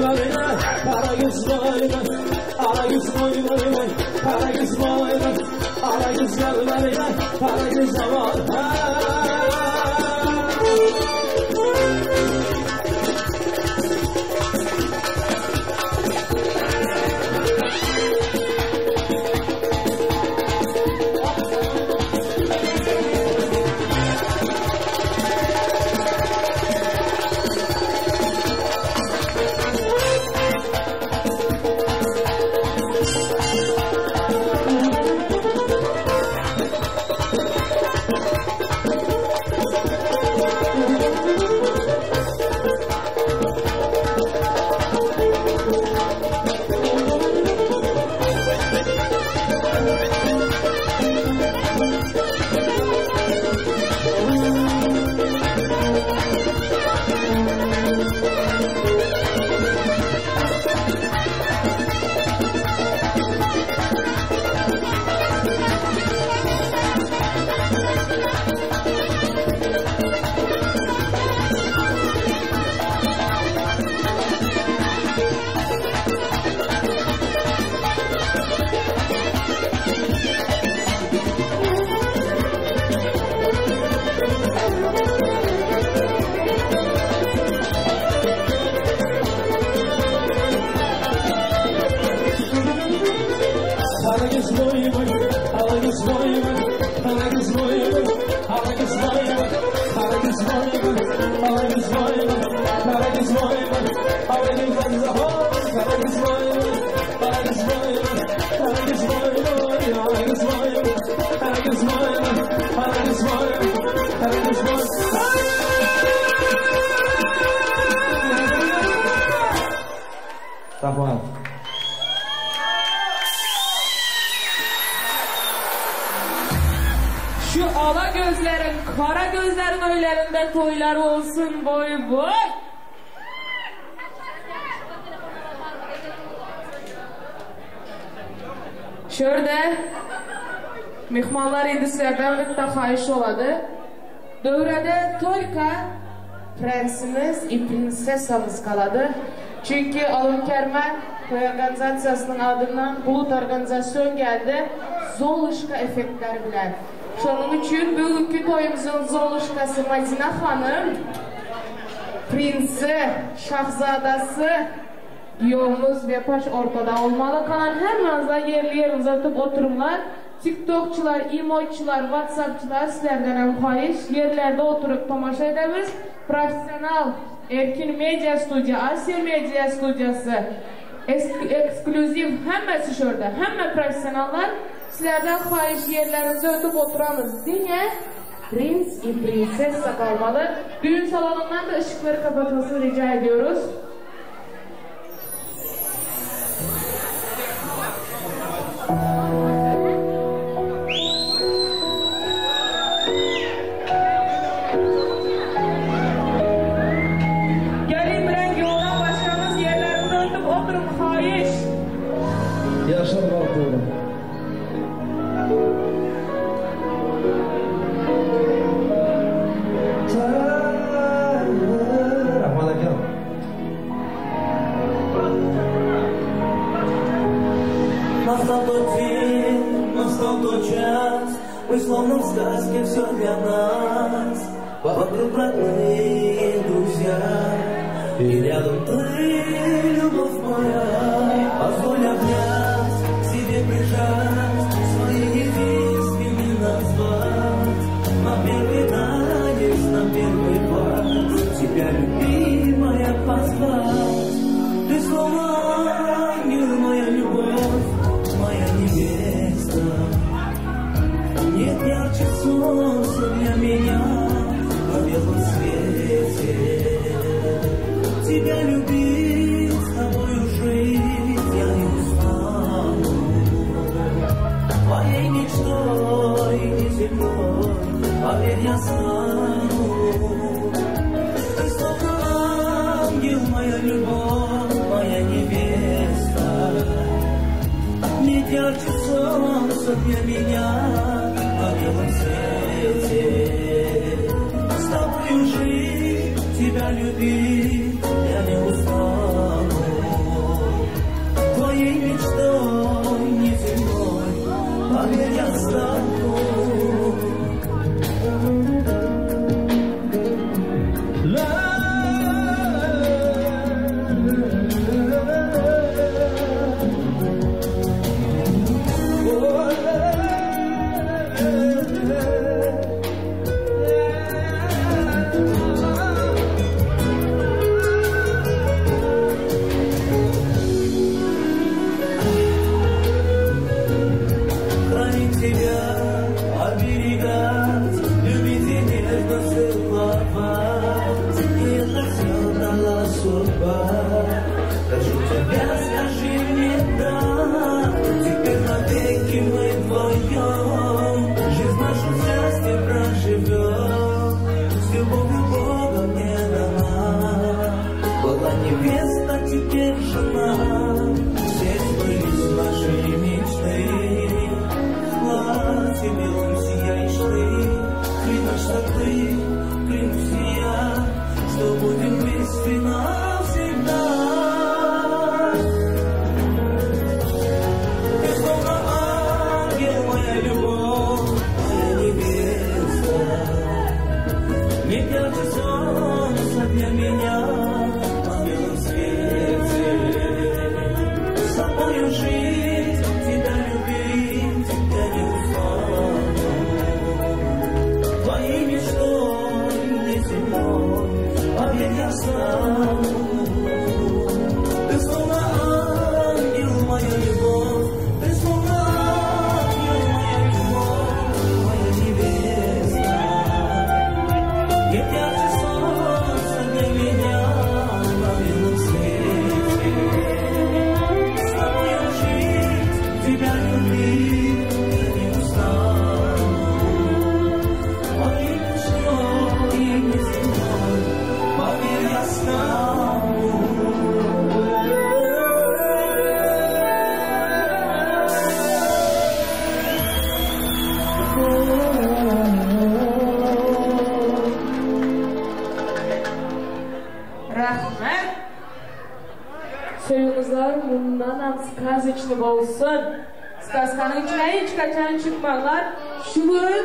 yerlerine Karagöz vay vay Karagöz vay vay vay Karagöz vay vay Karagöz yerlerine Karagöz vay Rahmat. Şu ala gözlerin, kara gözlerin öylerinde toylar olsun boy boy. Şöyle mehmanlar indi sizlerden bir de xahiş oladı. Dövrede toyka prensimiz и prinsessamız kaladı. Çünkü Alın Kermen toy organizasyasının adından bulut organizasyon geldi. Zoluşka efektler bilen. Şunun için bugünkü toyumuzun Zoluşkası Madina Hanım, prinsi, şahzadası, yolumuz ve paş ortada olmalı. Kalan her manzara yerli yer uzatıp oturumlar. TikTokçular, emoçular, WhatsAppçılar sizlerden hem xahiş yerlerde oturup tamaşa edemiz. Profesyonel Erkin Medya Studiya, Asya Medya Studiyası, ekskluziv hemmesi şurada, hemme profesyonellar sizlerden xahiş yerlerimize ötüp oturamız diye prens и prinsessa kalmalı. Düğün salonundan da ışıkları kapatmasını rica ediyoruz. Gelin bilen yoldan başkanımız yerlerimize ötüp oturun xahiş. Yaşar Balkoğlu. Настал тот день, настал тот час, мы словно в сказке, все для нас. Вокруг родные друзья, и рядом ты, любовь моя. Позволь обнять, к себе прижать, свои единственными назвать. На первый танец, на первый вальс, тебя, любимая, позвать. Ты словно ангел, моя любовь, моя невеста. Нет ярче солнца для меня на белом свете. Тебя любить, с тобою жить я не устану. Твоей мечтой не земной, поверь, я стану. Ты словно ангел, моя любовь, моя невеста. Нет ярче солнца для меня на белом свете. С тобою жить, тебя любить я не устану. Прошу тебя, скажи мне да. Теперь навеки мы вдвоем жизнь нашу счастье проживем. С любовью Бога мне дана. Была невеста, теперь жена. Все сбылись наши мечты. В платье белом сияешь ты. Клянешься ты, клянусь я, что будем вместе навсегда. Ты словно ангел, моя любовь, моя невеста. Не ярче солнца для меня на белом свете. С тобою жить, тебя любить, я не устану. Твоей мечтой не земной, поверь, я стану. Ты словно ангел, моя любовь. Ты словно ангел, моя любовь, моя невеста. Нет ярче солнца для меня на белом свете. С тобою жить, тебя любить, я не устану. Моей мечтой не земной, поверь, я стану. Rahmet. Soyunuzlar bundan ham сказочный olsun. Сказканың içine hiç kaçan çıkmazlar. Şu gün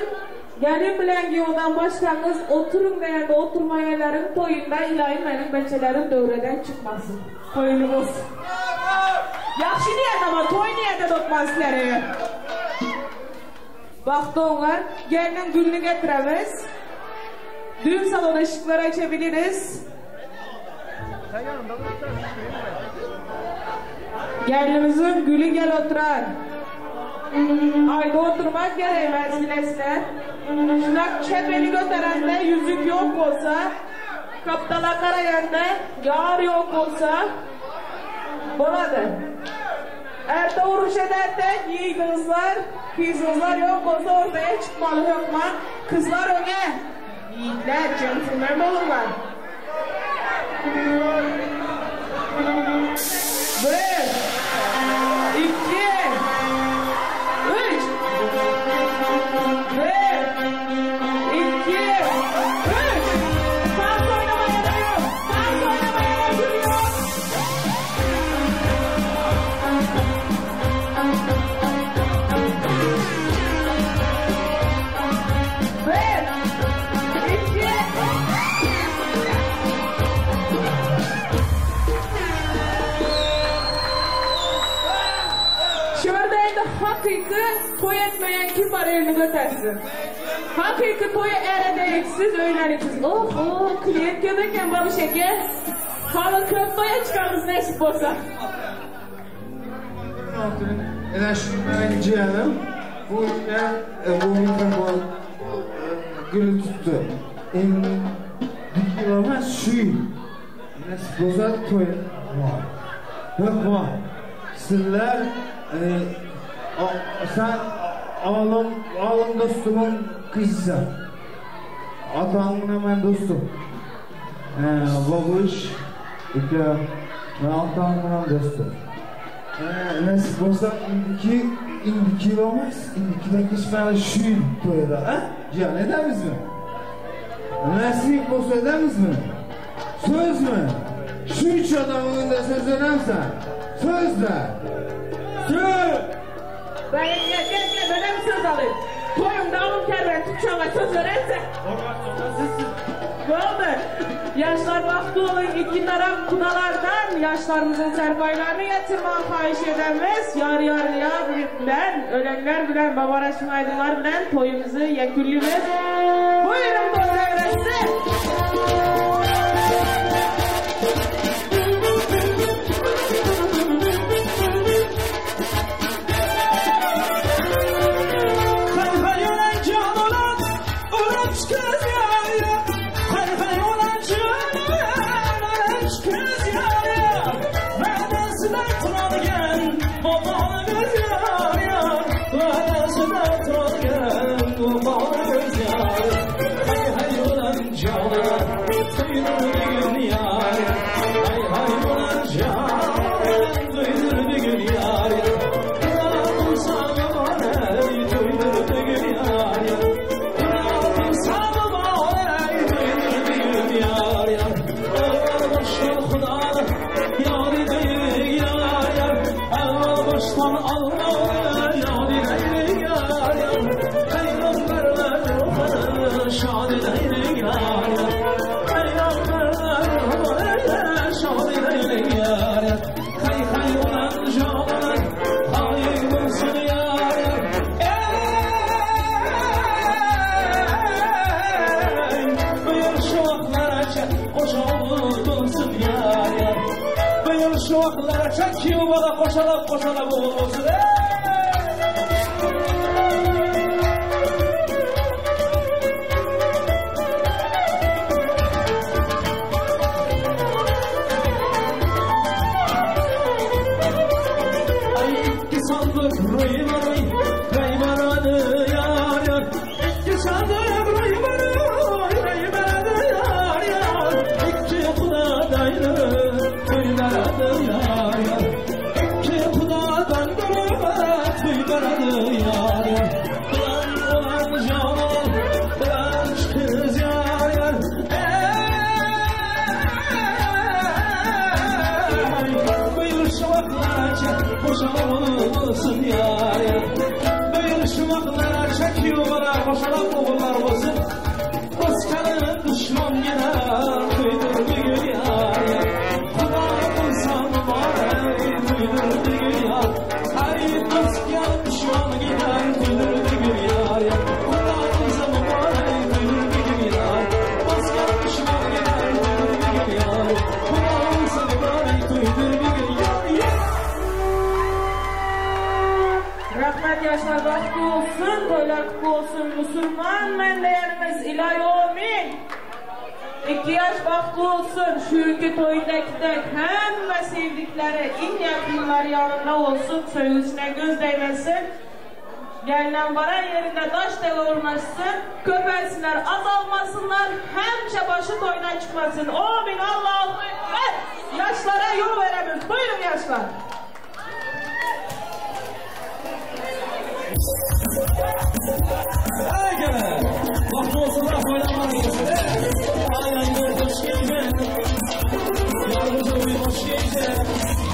benim bilen yoldan başkanınız oturun değerli oturmayaların toyunda ilahi benim beçelerim dövreden çıkmasın. Toyunu olsun. Yaxşı niyet ama toy niyete dokmaz sizlere. Vakti onlar. Gelinin gülünü getiremez. Düğün salonu ışıkları açabiliriz. Gelinimizin gülü gel oturar. Ayda oturmak gerekmez bilesler. Şunak çepeli götürende yüzük yok olsa, kaptala karayanda yağar yok olsa, boladır. Erta uruş ederken yiğidinizler, kızınızlar yok olsa ortaya çıkmalı yok mu? Kızlar öne. Yiğitler, centilmen olurlar. Bir, iki, üç. Bir, iki, üç. Sağ oynamaya da yok. Sağ oynamaya da duruyor. Bir, iki, şördeydi hakiki toy etmeyen kim var elini götersin. Hakiki toyu eredeyiksiz öyleriksiz. Oh kliyent göbeken babu şeker. Kalın köp toya çıkarız nesip olsa. Ena şundan cihanım bu mikrofon gülü tuttu. Dikil olmaz şu nasip olsa toy yok mu? Sizler sen alım dostumun kızısın. Atamın hemen dostum. Babuş ben atamın dostum. Nasip olsa indiki olmaz. İndikiden geçmeli şu toyda. Cihan edemiz mi? Nasip olsa edemiz mi? Söz mü? Şu üç adamın önünde söz veremsen. Söz de. Söz. Ben bir söz alayım. Toyumda alım kerven tutacağıma söz verirse. Ne oldu? Yaşlar vakti olun iki taraf kudalardan yaşlarımızın serpaylarını getirmeye fahiş edemez. Yarı yarıya bilen, ölenler bilen, babaraşım aydınlar bilen toyumuzu yeküllümüz. Buyurun toy devresi. Kız yar, son almalı yad eyle yar yar Peygamberler ruhanı şad eyle yar yar Peygamberler ruhanı şad eyle yar yar Hay hay olan canlar hayır olsun yar yar Buyur şu aklara çek koşalı dolsun yar yar Buyur şu aklara çek yuvala koşalı koşalı olsun olsun yar yar Böyle şumaklara çekiyorlar Koşarak oğullar olsun Bozkanın düşman gider Duydur bir gün yar yar Kuda bulsan var Duydur bir gün yar Ay bozkan düşman gider Duydur bir gün yar yar Kuda bulsan var Duydur bir gün yar Bozkan düşman gider Duydur bir gün yar Kuda bulsan var Duydur bir gün yar yar Rahmet yaşlar vakti olsun, toylar kutlu olsun. Müslüman mendelerimiz ilayomin. 2 yaş vakti olsun. Şu ülke toydakidek hem sevdikleri, en yakınları yanında olsun. Söğüsüne göz değmesin. Gelinden varan yerinde taş devurmasın. Köpensinler, azalmasınlar. Hemşe başı toyuna çıkmasın. Amin. Allah'ım. Yaşlara yol veremiz. Buyurun yaşlar. Hey gene, vakti olsunlar koylanlar olsun. Ayağında hoş geldin, yalnızca bir hoş geldin.